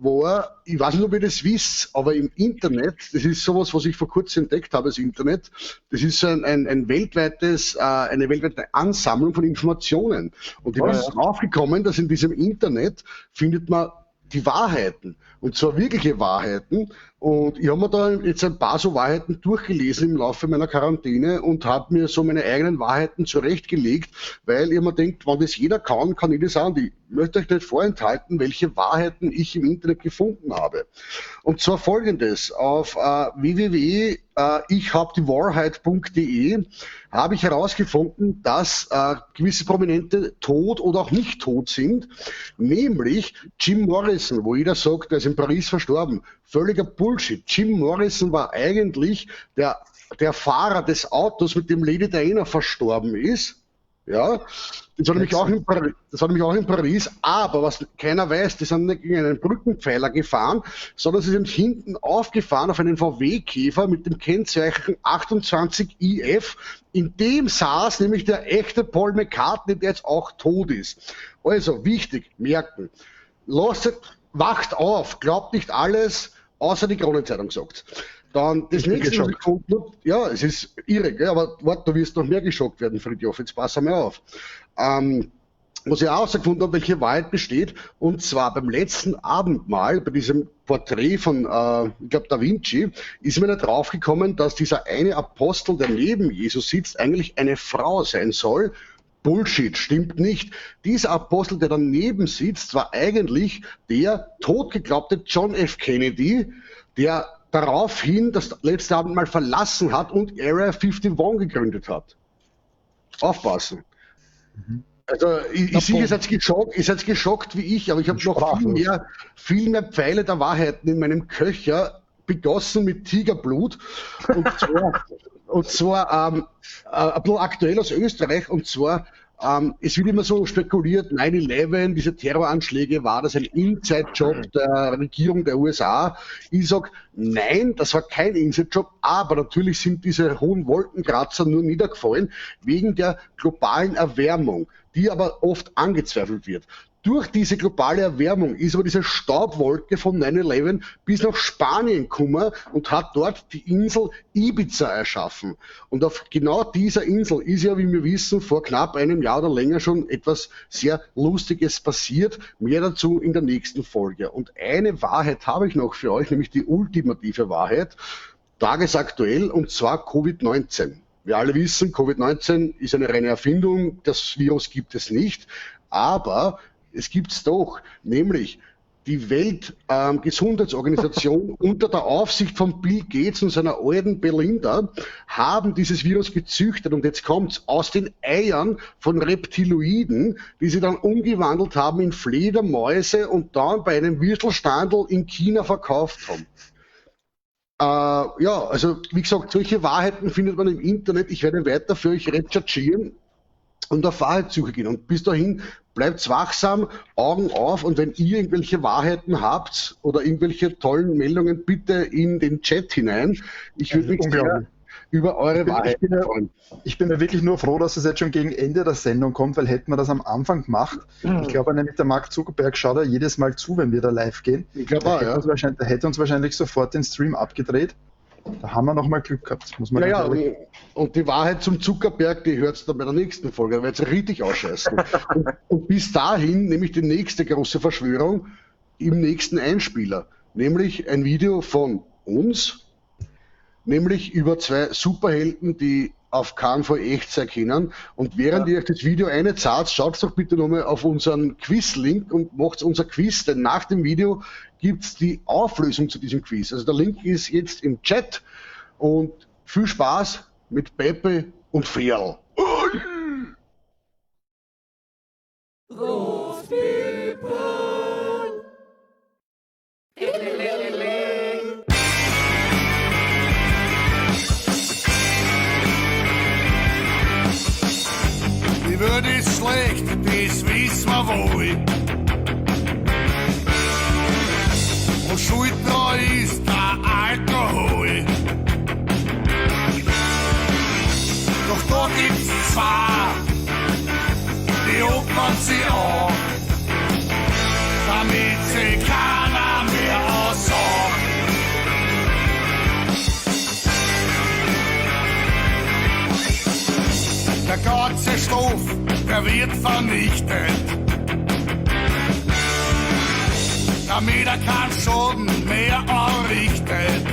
war, ich weiß nicht, ob ihr das wisst, aber im Internet, das ist sowas, was ich vor kurzem entdeckt habe, das Internet, das ist eine weltweite Ansammlung von Informationen. Und ich bin draufgekommen, dass in diesem Internet findet man die Wahrheiten. Und zwar wirkliche Wahrheiten. Und ich habe mir da jetzt ein paar so Wahrheiten durchgelesen im Laufe meiner Quarantäne und habe mir so meine eigenen Wahrheiten zurechtgelegt, weil ich mir denkt, wenn das jeder kann, kann ich das auch. Und ich möchte euch nicht vorenthalten, welche Wahrheiten ich im Internet gefunden habe. Und zwar folgendes: Auf www.ichhabdiewahrheit.de habe ich herausgefunden, dass gewisse Prominente tot oder auch nicht tot sind, nämlich Jim Morrison, wo jeder sagt, der ist in Paris verstorben. Völliger Bullshit. Jim Morrison war eigentlich der Fahrer des Autos, mit dem Lady Diana verstorben ist. Ja, das war nämlich auch in Paris, aber was keiner weiß, die sind nicht gegen einen Brückenpfeiler gefahren, sondern sie sind hinten aufgefahren auf einen VW-Käfer mit dem Kennzeichen 28IF, in dem saß nämlich der echte Paul McCartney, der jetzt auch tot ist. Also, wichtig, merken, wacht auf, glaubt nicht alles, außer die Kronenzeitung sagt. Dann das nächste, was ich gefunden habe, ja, es ist irre, gell? Aber warte, du wirst noch mehr geschockt werden, Fridtjof, jetzt pass mal auf. was ich auch herausgefunden habe, welche Wahrheit besteht, und zwar beim letzten Abendmahl, bei diesem Porträt von, ich glaube, Da Vinci, ist mir nicht draufgekommen, dass dieser eine Apostel, der neben Jesus sitzt, eigentlich eine Frau sein soll. Bullshit, stimmt nicht. Dieser Apostel, der daneben sitzt, war eigentlich der totgeglaubte John F. Kennedy, der daraufhin das letzte Abendmahl verlassen hat und Area 51 gegründet hat. Aufpassen. Also ich sehe, ihr seid geschockt wie ich, aber ich habe noch viel mehr Pfeile der Wahrheiten in meinem Köcher, begossen mit Tigerblut. Und zwar ein bisschen aktuell aus Österreich, und zwar es wird immer so spekuliert, 9/11, diese Terroranschläge, war das ein Inside-Job der Regierung der USA? Ich sage, nein, das war kein Inside-Job, aber natürlich sind diese hohen Wolkenkratzer nur niedergefallen wegen der globalen Erwärmung, die aber oft angezweifelt wird. Durch diese globale Erwärmung ist aber diese Staubwolke von 9/11 bis nach Spanien gekommen und hat dort die Insel Ibiza erschaffen. Und auf genau dieser Insel ist ja, wie wir wissen, vor knapp einem Jahr oder länger schon etwas sehr Lustiges passiert. Mehr dazu in der nächsten Folge. Und eine Wahrheit habe ich noch für euch, nämlich die ultimative Wahrheit, tagesaktuell, und zwar Covid-19. Wir alle wissen, Covid-19 ist eine reine Erfindung, das Virus gibt es nicht, aber es gibt's doch, nämlich die Weltgesundheitsorganisation unter der Aufsicht von Bill Gates und seiner alten Belinda haben dieses Virus gezüchtet, und jetzt kommt's, aus den Eiern von Reptiloiden, die sie dann umgewandelt haben in Fledermäuse und dann bei einem Würstelstandl in China verkauft haben. Ja, also wie gesagt, solche Wahrheiten findet man im Internet. Ich werde weiter für euch recherchieren und auf Wahrheitssuche gehen. Und bis dahin bleibt wachsam, Augen auf, und wenn ihr irgendwelche Wahrheiten habt oder irgendwelche tollen Meldungen, bitte in den Chat hinein. Ich würde mich sehr über eure Wahrheiten freuen. Ich bin ja wirklich nur froh, dass es jetzt schon gegen Ende der Sendung kommt, weil hätten wir das am Anfang gemacht, ich glaube nämlich, der Mark Zuckerberg schaut ja jedes Mal zu, wenn wir da live gehen. Ich glaube auch, ja. Der hätte uns wahrscheinlich sofort den Stream abgedreht. Da haben wir nochmal Glück gehabt. Muss man und die Wahrheit zum Zuckerberg, die hört es dann bei der nächsten Folge, da wird es richtig ausscheißen. und bis dahin nehme ich die nächste große Verschwörung im nächsten Einspieler, nämlich ein Video von uns, nämlich über zwei Superhelden, die auf keinen Fall echt sein können. Und während ihr euch das Video einzahlt, schaut doch bitte nochmal auf unseren Quiz-Link und macht unser Quiz, denn nach dem Video gibt es die Auflösung zu diesem Quiz. Also der Link ist jetzt im Chat, und viel Spaß mit Pepe und Ferl. Die Würde ist schlecht, das wissen wir wohl. Und schuld dran ist der Alkohol. Doch da gibt's zwei, die opfern sie an, damit sie keiner mehr aussagt. Der ganze Stoff, der wird vernichtet, damit er keinen Schaden mehr anrichtet.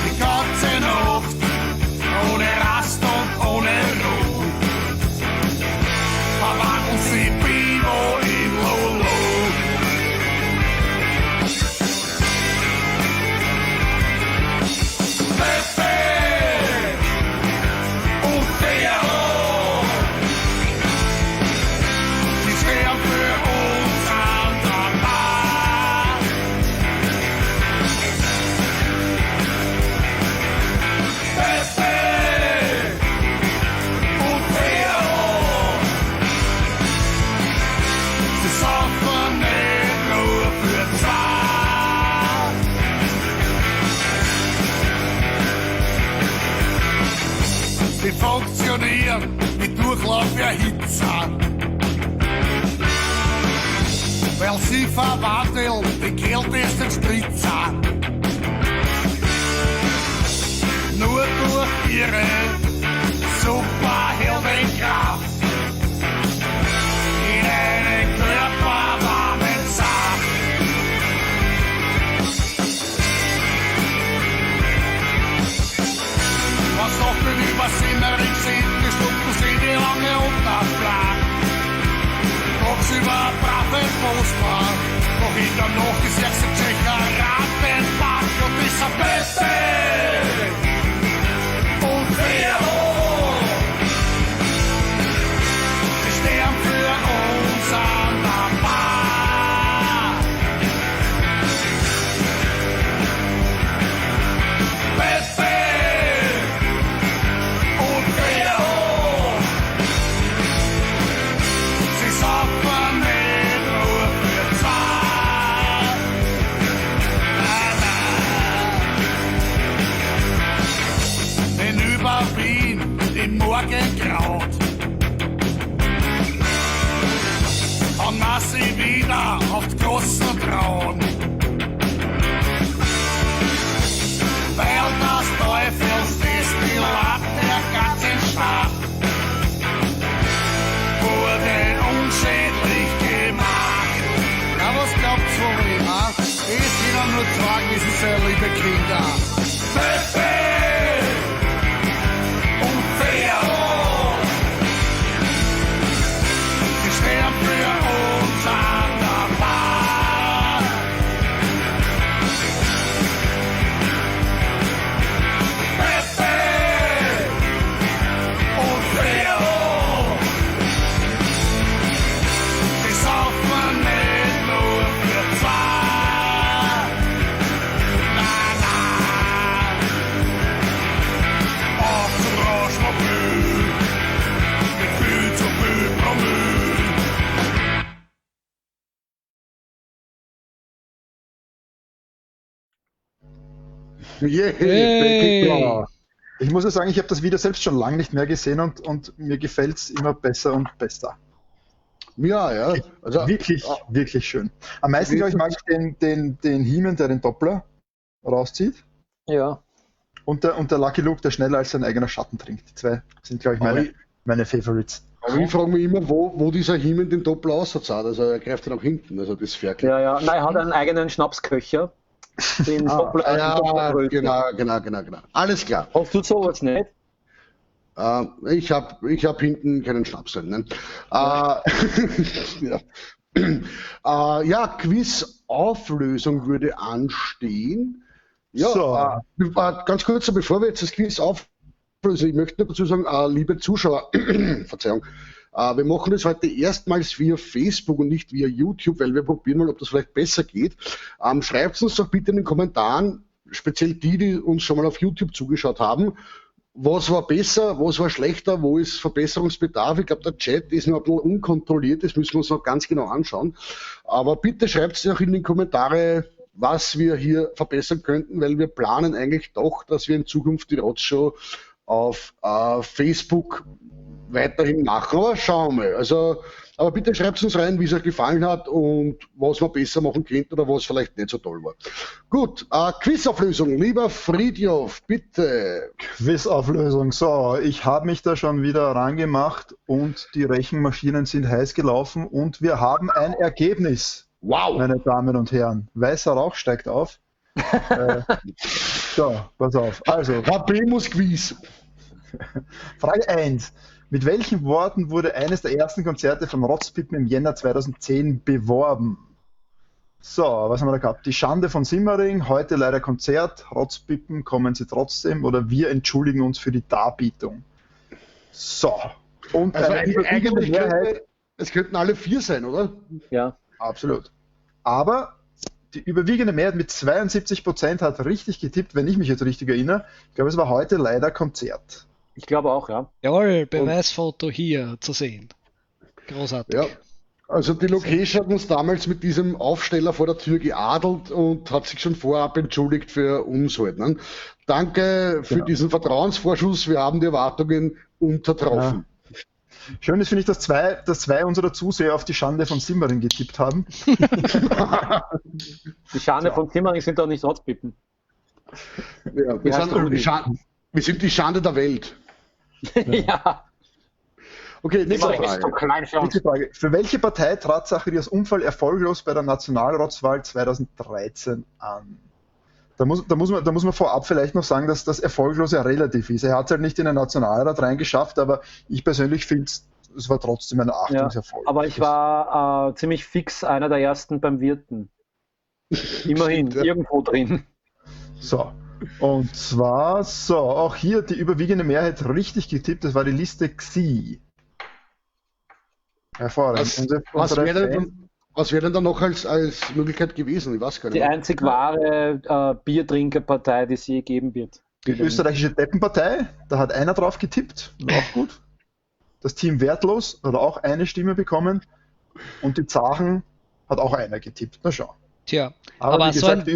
Die ganze Nacht, ohne Rast und ohne Ruhe, verwandeln sie Bibo in Lolo. Pepe und Theo, die stehen für uns an der Bar. Pepe und Theo, sie saufen nicht nur für zwei. Sie funktionieren mit Durchlauferhitze, weil sie verwandeln die kältesten Spritzer. Nur durch ihre Superheldenkraft Fußball. Doch in der Nacht ist jetzt ein Tschecher Ratenbach und dieser Pepe und Vero. Sie stehen für uns an der Bar. Pepe und Vero. Sie saufen nicht nur für zwei. Denn über Wien im Morgengraut und man sie wieder auf die großen Trauen. Weil das Teufelsfest die Lacht der ganzen Stadt wurde unschädlich gemacht. Ja, was glaubt's von ihm, ha? Es sind nur tragen, es ist ja liebe Kinder. Pepe und Vero, sie stehen für uns an der Bar. Pepe und Vero, sie saufen nicht nur für zwei. Na, na, auf zum Rauschmobil, mit viel zu viel Promille. Hey. Ich muss ja sagen, ich habe das Video selbst schon lange nicht mehr gesehen und mir gefällt es immer besser und besser. Ja. Also, Wirklich, wirklich schön. Am meisten, glaube ich, mag ich den He-Man, der den Doppler rauszieht. Ja. Und der Lucky Luke, der schneller als sein eigener Schatten trinkt. Die zwei sind, glaube ich, meine Favorites. aber ich frage mich immer, wo dieser He-Man den Doppler aussatz hat. Also er greift ja nach hinten, also das Ferkel. Ja. Nein, er hat einen eigenen Schnapsköcher. Den Doppler- Genau. Alles klar. Hast du sowas nicht? Ich hab hinten keinen Schnaps drin. Ne? Ja, Quiz-Auflösung würde anstehen. Ja, So. Ganz kurz, bevor wir jetzt das Quiz auflösen, ich möchte nur dazu sagen, liebe Zuschauer, Verzeihung, wir machen das heute erstmals via Facebook und nicht via YouTube, weil wir probieren mal, ob das vielleicht besser geht. Schreibt uns doch bitte in den Kommentaren, speziell die uns schon mal auf YouTube zugeschaut haben, was war besser, was war schlechter, wo ist Verbesserungsbedarf. Ich glaube, der Chat ist noch ein bisschen unkontrolliert, das müssen wir uns noch ganz genau anschauen. Aber bitte schreibt es auch in die Kommentare, was wir hier verbessern könnten, weil wir planen eigentlich doch, dass wir in Zukunft die Roadshow auf Facebook weiterhin machen, aber schauen wir mal. Also, aber bitte schreibt uns rein, wie es euch gefallen hat und was man besser machen könnte oder was vielleicht nicht so toll war. Gut, Quizauflösung, lieber Fridjof, bitte. Quizauflösung. So, ich habe mich da schon wieder rangemacht und die Rechenmaschinen sind heiß gelaufen und wir haben ein Ergebnis. Wow. Meine Damen und Herren. Weißer Rauch steigt auf. So, pass auf. Also, Habemus Quiz. Frage 1. Mit welchen Worten wurde eines der ersten Konzerte von Rotzpippen im Jänner 2010 beworben? So, was haben wir da gehabt? Die Schande von Simmering, heute leider Konzert, Rotzpippen, kommen Sie trotzdem oder wir entschuldigen uns für die Darbietung. So, und Also eine überwiegende Mehrheit. Es könnten alle 4 sein, oder? Ja. Absolut. Aber die überwiegende Mehrheit mit 72% hat richtig getippt, wenn ich mich jetzt richtig erinnere. Ich glaube, es war heute leider Konzert. Ich glaube auch, ja. Jawohl, Beweisfoto hier zu sehen. Großartig. Ja. Also die Location hat uns damals mit diesem Aufsteller vor der Tür geadelt und hat sich schon vorab entschuldigt für uns halt. Ne? Danke für diesen Vertrauensvorschuss. Wir haben die Erwartungen untertroffen. Ja. Schön ist, finde ich, dass zwei unserer Zuseher auf die Schande von Simmering getippt haben. Die Schande von Simmering sind doch nicht Rotzpippen. Ja, wir sind die Schande der Welt. Ja. Okay, nächste Simmering ist zu Frage. klein für uns. Nächste Frage. Für welche Partei trat Zacharias Unfall erfolglos bei der Nationalratswahl 2013 an? Da muss man vorab vielleicht noch sagen, dass das erfolglos ja relativ ist. Er hat es halt nicht in den Nationalrat reingeschafft, aber ich persönlich finde es es war trotzdem ein Achtungserfolg. Aber ich war ziemlich fix einer der ersten beim Wirten. Immerhin, irgendwo drin. So, und zwar, auch hier die überwiegende Mehrheit richtig getippt, das war die Liste Xi. Hervorragend. Was wäre denn da noch als Möglichkeit gewesen? Ich weiß gar nicht. Die einzig wahre Biertrinkerpartei, die es je geben wird. Die österreichische Deppenpartei, da hat einer drauf getippt, war auch gut. Das Team Wertlos hat auch eine Stimme bekommen und die Zachen hat auch einer getippt. Na schau. Tja, aber wie so gesagt,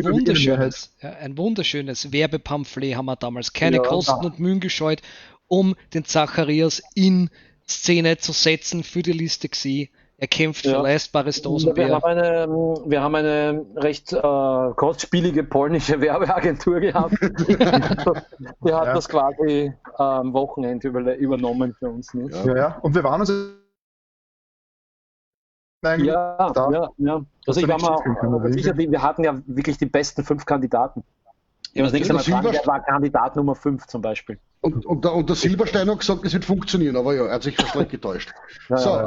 ein wunderschönes Werbepamphlet haben wir damals. Keine Kosten und Mühen gescheut, um den Zacharias in Szene zu setzen für die Liste Xi. Er kämpft für leistbares Dosenbier. Wir haben eine recht kostspielige polnische Werbeagentur gehabt. Die hat das quasi am Wochenende übernommen für uns. Ne? Ja, und wir waren uns Also ich war mal sicher, wir hatten ja wirklich die besten 5 Kandidaten. Ich muss nächstes Mal fragen, wer war Kandidat Nummer 5 zum Beispiel. Und der Silberstein hat gesagt, es wird funktionieren, aber er hat sich vielleicht getäuscht.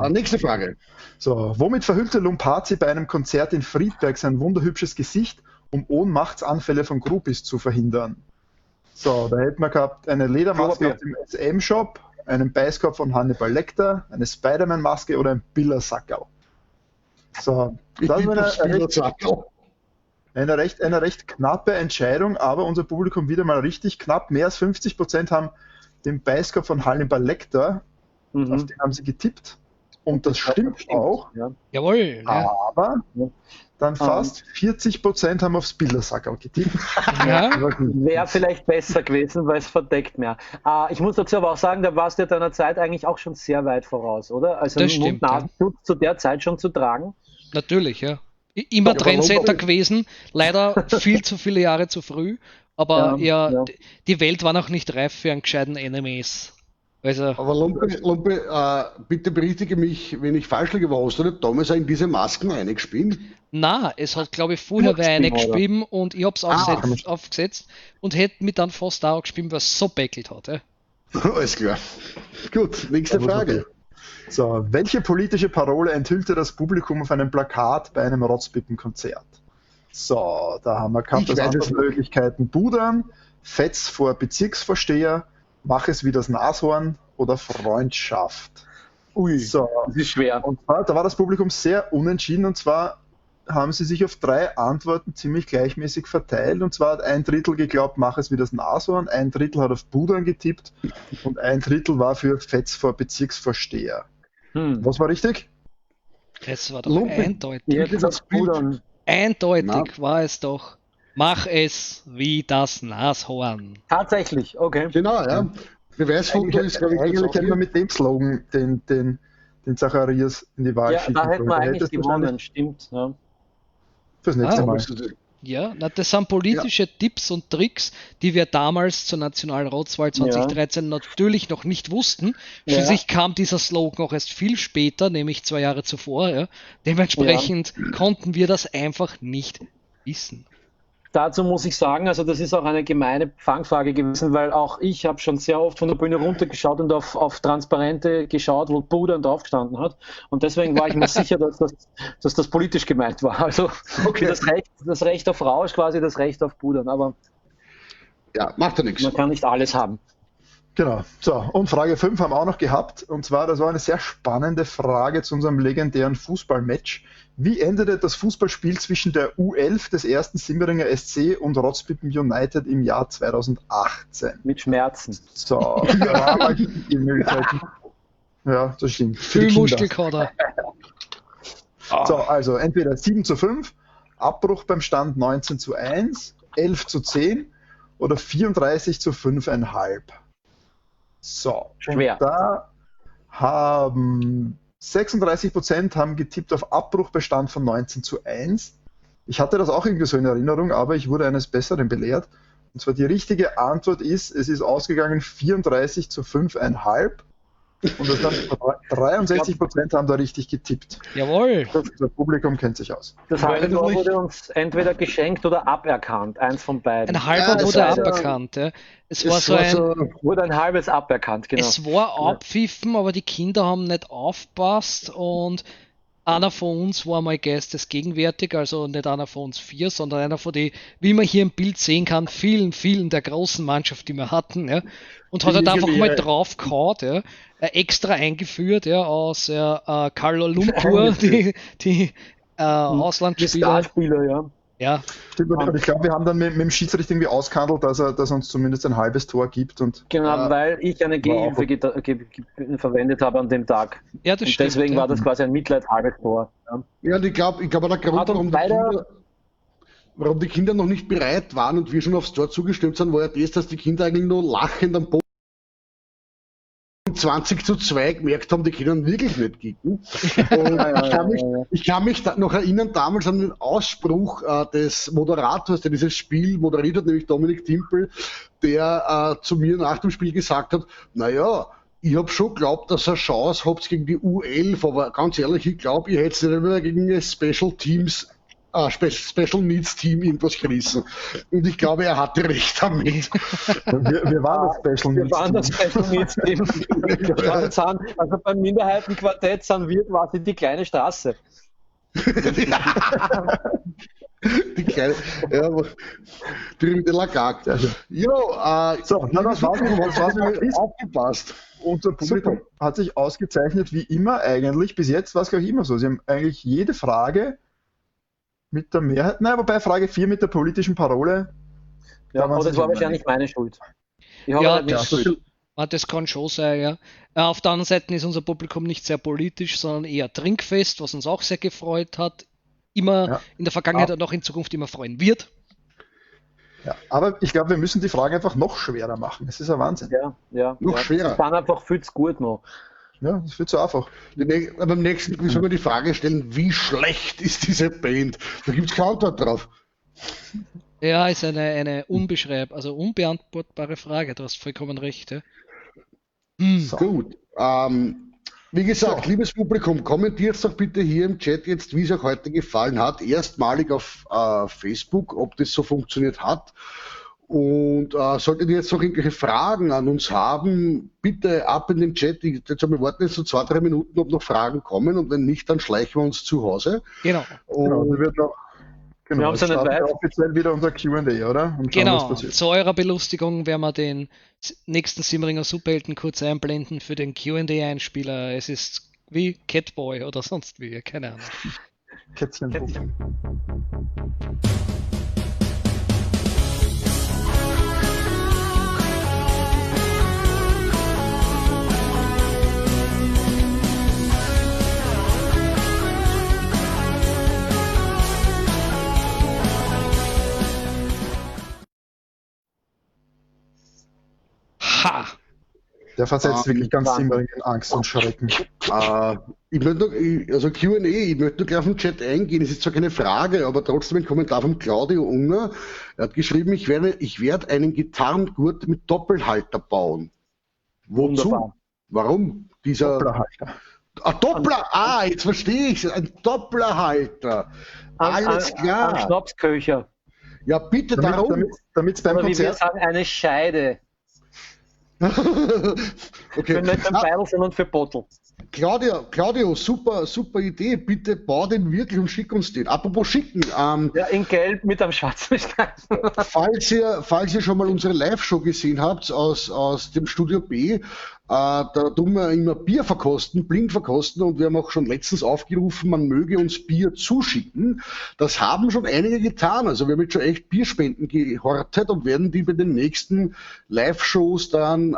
Nächste Frage. So, womit verhüllte Lumpazzi bei einem Konzert in Friedberg sein wunderhübsches Gesicht, um Ohnmachtsanfälle von Groupies zu verhindern? So, da hätten wir gehabt eine Ledermaske aus dem SM-Shop, einen Beißkorb von Hannibal Lecter, eine Spider-Man-Maske oder ein Billersackerl. So, das war eine recht knappe Entscheidung, aber unser Publikum wieder mal richtig knapp. Mehr als 50% haben den Beißkorb von Hannibal Lecter, auf den haben sie getippt. Und das stimmt auch. Ja. Jawohl. Aber dann fast 40% haben aufs Billersackerl getippt. Ja. Wäre vielleicht besser gewesen, weil es verdeckt mehr. Ich muss dazu aber auch sagen, da warst du ja deiner Zeit eigentlich auch schon sehr weit voraus, oder? Also das stimmt, Mund-Nasenschutz zu der Zeit schon zu tragen. Natürlich, ja. Immer Trendsetter gewesen, leider viel zu viele Jahre zu früh, aber die Welt war noch nicht reif für einen gescheiten NMS. Also, aber Lumpe, bitte berichtige mich, wenn ich falsch liege, aber hast du nicht damals auch in diese Masken eingespielt? Na, es hat, glaube ich, vorher wer eingespielt und ich habe es aufgesetzt und hätte mich dann fast auch gespielt, weil es so beckelt hat. Ja. Alles klar. Gut, nächste Frage. So, welche politische Parole enthüllte das Publikum auf einem Plakat bei einem Rotzpippen-Konzert? So, da haben wir gehabt als Möglichkeiten Budern, Fetz vor Bezirksvorsteher, Mach es wie das Nashorn oder Freundschaft. Ui, so, das ist schwer. Und zwar, da war das Publikum sehr unentschieden und zwar haben sie sich auf 3 Antworten ziemlich gleichmäßig verteilt und zwar hat 1/3 geglaubt, mach es wie das Nashorn, 1/3 hat auf Budern getippt und 1/3 war für Fetz vor Bezirksvorsteher. Was war richtig? Es war doch eindeutig. Eindeutig war es doch. Mach es wie das Nashorn. Tatsächlich, okay. Genau, ja. Beweisfoto ist, glaube ich, eigentlich hätten wir mit dem Slogan den Zacharias in die Wahl schicken. Ja, da hätten wir eigentlich gewonnen, stimmt. Ja. Fürs nächste Mal. Ja, das sind politische Tipps und Tricks, die wir damals zur Nationalratswahl 2013 natürlich noch nicht wussten. Schließlich kam dieser Slogan auch erst viel später, nämlich 2 Jahre zuvor. Ja. Dementsprechend konnten wir das einfach nicht wissen. Dazu muss ich sagen, also das ist auch eine gemeine Fangfrage gewesen, weil auch ich habe schon sehr oft von der Bühne runtergeschaut und auf Transparente geschaut, wo Budern drauf gestanden hat. Und deswegen war ich mir sicher, dass das politisch gemeint war. Also das Recht auf Rausch, quasi das Recht auf Budern. Aber ja, macht ja nichts. Man kann nicht alles haben. Genau. So, und Frage 5 haben wir auch noch gehabt. Und zwar, das war eine sehr spannende Frage zu unserem legendären Fußballmatch. Wie endete das Fußballspiel zwischen der U11 des 1. Simmeringer SC und Rotzpippen United im Jahr 2018? Mit Schmerzen. So, da haben wir die Möglichkeiten. Ja, das stimmt. Viel Muskelkater. So, also entweder 7:5, Abbruch beim Stand 19:1, 11:10 oder 34:5,5. So, schwer. Da haben 36% haben getippt auf Abbruch bei Stand von 19:1. Ich hatte das auch irgendwie so in Erinnerung, aber ich wurde eines Besseren belehrt. Und zwar die richtige Antwort ist, es ist ausgegangen 34:5,5. Und das dann 63% haben da richtig getippt. Jawohl. Das Publikum kennt sich aus. Das halbe Tor wurde uns entweder geschenkt oder aberkannt, eins von beiden. Ein halber wurde aberkannt. Ja. Es wurde ein halbes aberkannt, genau. Es war abpfiffen, aber die Kinder haben nicht aufgepasst und einer von uns war mal geistesgegenwärtig, also nicht einer von uns 4, sondern einer von den, wie man hier im Bild sehen kann, vielen der großen Mannschaft, die wir hatten, ja, und hat halt einfach mal drauf gehauen, ja, extra eingeführt, ja, aus Kuala Lumpur, die Auslandsspieler. Ja. Stimmt, und ich glaube, wir haben dann mit dem Schiedsrichter irgendwie ausgehandelt, dass er uns zumindest ein halbes Tor gibt. Und, genau, weil ich eine Gehhilfe verwendet habe an dem Tag. Ja, das und stimmt. Deswegen war das quasi ein mitleidshalbes Tor. Ja, und ich glaube, der Grund, warum die Kinder noch nicht bereit waren und wir schon aufs Tor zugestimmt sind, war ja das, dass die Kinder eigentlich nur lachend am Boden 20:2 gemerkt haben, die können wirklich nicht kicken. Und ich kann mich noch erinnern, damals an den Ausspruch des Moderators, der dieses Spiel moderiert hat, nämlich Dominik Timpel, der zu mir nach dem Spiel gesagt hat, naja, ich habe schon geglaubt, dass ihr eine Chance habt gegen die U11, aber ganz ehrlich, ich glaube, ihr hättet nicht mehr gegen ein Special Needs Team irgendwas gerissen. Und ich glaube, er hatte recht damit. Wir waren das Special Needs Team. Also beim Minderheitenquartett sind wir quasi die kleine Straße. Die kleine, ja, die Lagak. Ja, so, das war's aufgepasst. Unser Publikum hat sich ausgezeichnet, wie immer eigentlich. Bis jetzt war es gleich immer so. Sie haben eigentlich jede Frage mit der Mehrheit, nein, wobei Frage 4 mit der politischen Parole. Ja, aber das war wahrscheinlich meine Schuld. Das kann schon sein, ja. Auf der anderen Seite ist unser Publikum nicht sehr politisch, sondern eher trinkfest, was uns auch sehr gefreut hat. Immer in der Vergangenheit und auch in Zukunft immer freuen wird. Ja, aber ich glaube, wir müssen die Frage einfach noch schwerer machen. Es ist ein Wahnsinn. Ja. Noch schwerer. Das waren einfach viel zu gut noch. Ja, das wird so einfach. Beim nächsten müssen wir die Frage stellen, wie schlecht ist diese Band? Da gibt es keine Antwort drauf. Ja, ist eine unbeantwortbare Frage. Du hast vollkommen recht. Ja. So. Gut. Wie gesagt, liebes Publikum, kommentiert doch bitte hier im Chat jetzt, wie es euch heute gefallen hat. Erstmalig auf Facebook, ob das so funktioniert hat. Und solltet ihr jetzt noch irgendwelche Fragen an uns haben, bitte ab in den Chat. Wir warten jetzt so 2-3 Minuten, ob noch Fragen kommen. Und wenn nicht, dann schleichen wir uns zu Hause. Genau. Und wir haben offiziell wieder unser Q&A, oder? Und genau. Zu eurer Belustigung werden wir den nächsten Simmeringer Superhelden kurz einblenden für den Q&A-Einspieler. Es ist wie Catboy oder sonst wie, keine Ahnung. Kätzchen. Ha! Der versetzt wirklich ganz Simmering in Angst und Schrecken. Ich möchte Q&A, ich möchte nur gleich auf den Chat eingehen. Es ist zwar keine Frage, aber trotzdem ein Kommentar von Claudio Unger. Er hat geschrieben, ich werde einen Gitarrengurt mit Doppelhalter bauen. Wozu? Wunderbar. Warum? Dieser Doppler! Jetzt verstehe ich. Ein Dopplerhalter. Alles klar. Ein Schnapsköcher. Ja, bitte darum. Damit beim Oder wie wir Konzert... sagen, eine Scheide. Okay. Für nicht für Beidel, sondern für Bottle. Claudio, super Idee. Bitte bau den wirklich und schick uns den. Apropos schicken. Ja, in Gelb mit einem schwarzen Streifen. Falls ihr schon mal unsere Live-Show gesehen habt aus dem Studio B, da tun wir immer Bier verkosten, blind verkosten, und wir haben auch schon letztens aufgerufen, man möge uns Bier zuschicken. Das haben schon einige getan. Also wir haben jetzt schon echt Bierspenden gehortet und werden die bei den nächsten Live-Shows dann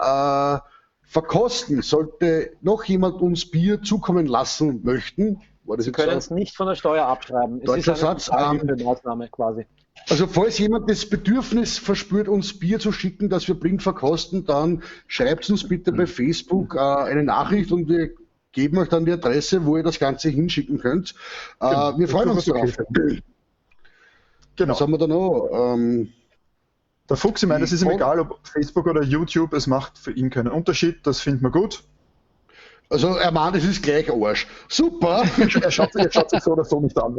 verkosten. Sollte noch jemand uns Bier zukommen lassen möchten, Sie können es nicht von der Steuer abschreiben. Es ist eine Maßnahme quasi. Also falls jemand das Bedürfnis verspürt, uns Bier zu schicken, das wir blind verkosten, dann schreibt uns bitte bei Facebook eine Nachricht und wir geben euch dann die Adresse, wo ihr das Ganze hinschicken könnt. Wir freuen uns darauf. Genau. Was haben wir da noch? Der Fuchs, ich meine, es ist ihm egal, ob Facebook oder YouTube, es macht für ihn keinen Unterschied, das finden wir gut. Also er meint, es ist gleich Arsch. Super! Er schaut sich so so oder so nicht an.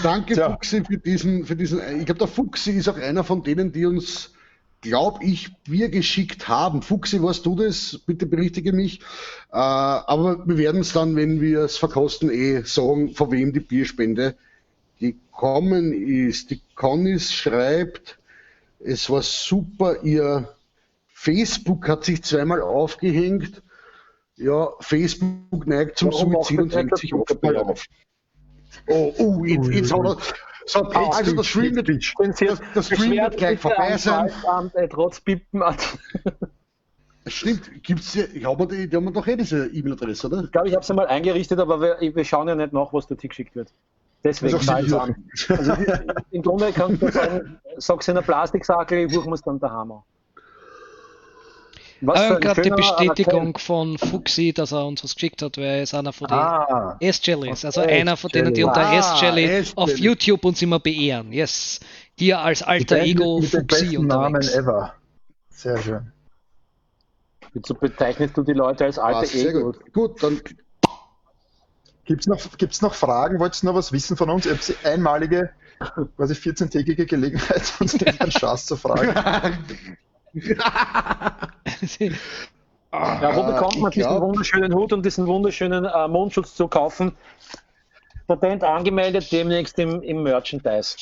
Danke, Fuchsi, für diesen. Ich glaube, der Fuchsi ist auch einer von denen, die uns, glaube ich, Bier geschickt haben. Fuchsi, weißt du das? Bitte berichtige mich. Aber wir werden es dann, wenn wir es verkosten, sagen, von wem die Bierspende gekommen ist. Die Connis schreibt, es war super, ihr Facebook hat sich zweimal aufgehängt. Ja, Facebook neigt zum Suizid und hängt sich oft mal auf. Jetzt hat er... So, also das Stream wird gleich vorbei sein. Trotz Pippen. Stimmt, gibt's ja, die haben doch diese E-Mail-Adresse, oder? Ich glaube, ich habe sie mal eingerichtet, aber wir schauen ja nicht nach, was dort geschickt wird. Deswegen also an. Also, im Grunde kannst du sagen, sag's in einer Plastiksackel, ich buche mir es dann daheim an. Gerade die Bestätigung von Fuchsi, dass er uns was geschickt hat, weil er ist einer von den S-Jellys, also einer von denen, die unter S-Jelly auf YouTube uns immer beehren. Yes. Hier als alter Ego Fuchsi unterwegs. Namen ever. Sehr schön. Wieso bezeichnest du die Leute als alte Ego? Gut, dann... Gibt's noch Fragen? Wolltest du noch was wissen von uns? Ihr habt die einmalige, quasi 14-tägige Gelegenheit, uns den Schatz zu fragen. Ja, wo bekommt man diesen wunderschönen Hut und diesen wunderschönen Mundschutz zu kaufen? Patent angemeldet, demnächst im Merchandise.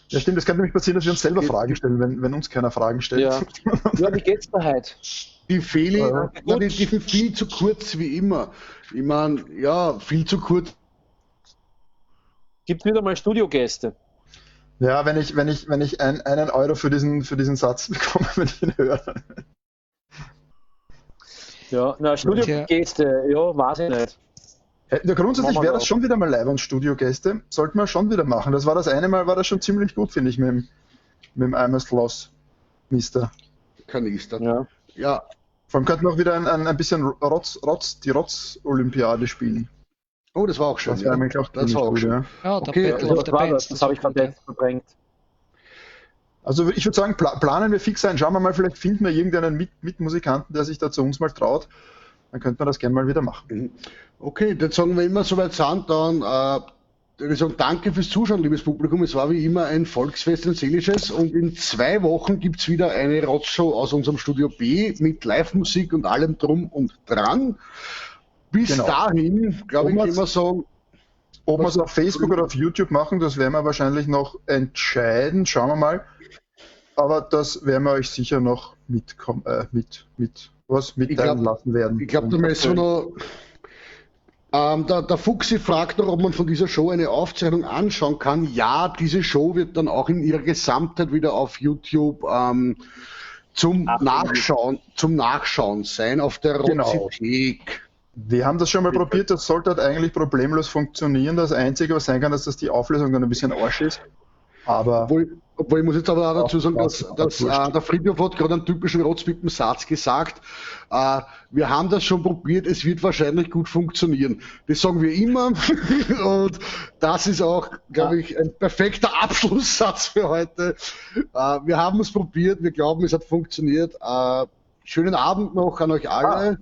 Ja stimmt, das könnte nämlich passieren, dass wir uns selber Fragen stellen, wenn uns keiner Fragen stellt. Ja, wie geht's da heute? Die Feli, die sind viel zu kurz wie immer. Ich meine, ja, viel zu kurz. Gibt wieder mal Studiogäste. Ja, wenn ich einen Euro für diesen Satz bekomme, wenn ich ihn höre. Ja, na, Studiogäste, ja, weiß ich nicht. Ja, grundsätzlich wäre das schon wieder mal live und Studiogäste. Sollten wir schon wieder machen. Das war das eine Mal, war das schon ziemlich gut, finde ich, mit dem Imus Loss Mister. Kanister. Ja. Vor allem könnten wir auch wieder ein bisschen die Rotz-Olympiade spielen. Oh, das war auch schön. Das war auch schön. Ja, das habe ich verdrängt. Also ich würde sagen, planen wir fix ein. Schauen wir mal, vielleicht finden wir irgendeinen Mitmusikanten, der sich da zu uns mal traut. Dann könnte man das gerne mal wieder machen. Okay, dann sagen wir immer soweit sind, dann wir sagen danke fürs Zuschauen, liebes Publikum. Es war wie immer ein Volksfest, ein seelisches, und in 2 Wochen gibt es wieder eine Rotshow aus unserem Studio B mit Live-Musik und allem drum und dran. Bis dahin, glaube ich, können wir sagen... Ob wir es auf Facebook oder auf YouTube machen, das werden wir wahrscheinlich noch entscheiden. Schauen wir mal. Aber das werden wir euch sicher noch mitteilen lassen werden. Ich glaube, da müssen wir noch... Der Fuchsi fragt noch, ob man von dieser Show eine Aufzeichnung anschauen kann. Ja, diese Show wird dann auch in ihrer Gesamtheit wieder auf YouTube zum Nachschauen sein, auf der Rozithek. Wir haben das schon mal probiert, das sollte halt eigentlich problemlos funktionieren. Das Einzige, was sein kann, ist, dass die Auflösung dann ein bisschen Arsch ist. Aber obwohl ich muss jetzt aber auch dazu sagen, dass der Friedhof hat gerade einen typischen Rotzpippen-Satz gesagt. Wir haben das schon probiert, es wird wahrscheinlich gut funktionieren. Das sagen wir immer und das ist auch, glaube ich, ein perfekter Abschlusssatz für heute. Wir haben es probiert, wir glauben, es hat funktioniert. Schönen Abend noch an euch alle.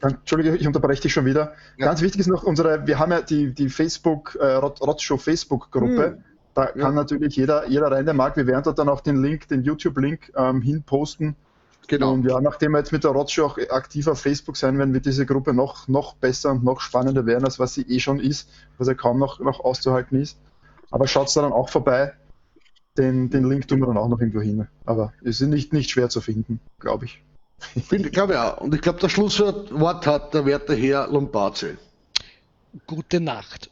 Entschuldige, ich unterbreche dich schon wieder. Ja. Ganz wichtig ist noch wir haben ja die Facebook, Rotshow Facebook-Gruppe. Da kann natürlich jeder rein, der mag. Wir werden dort dann auch den YouTube-Link hinposten. Genau. Und ja, nachdem wir jetzt mit der Rotshow auch aktiv auf Facebook sein werden, wird diese Gruppe noch besser und noch spannender werden, als was sie eh schon ist, was ja kaum noch auszuhalten ist. Aber schaut da dann auch vorbei. Den Link tun wir dann auch noch irgendwo hin. Aber es ist nicht schwer zu finden, glaube ich. Ich glaube ja. Und ich glaube, das Schlusswort hat der werte Herr Lombardi. Gute Nacht.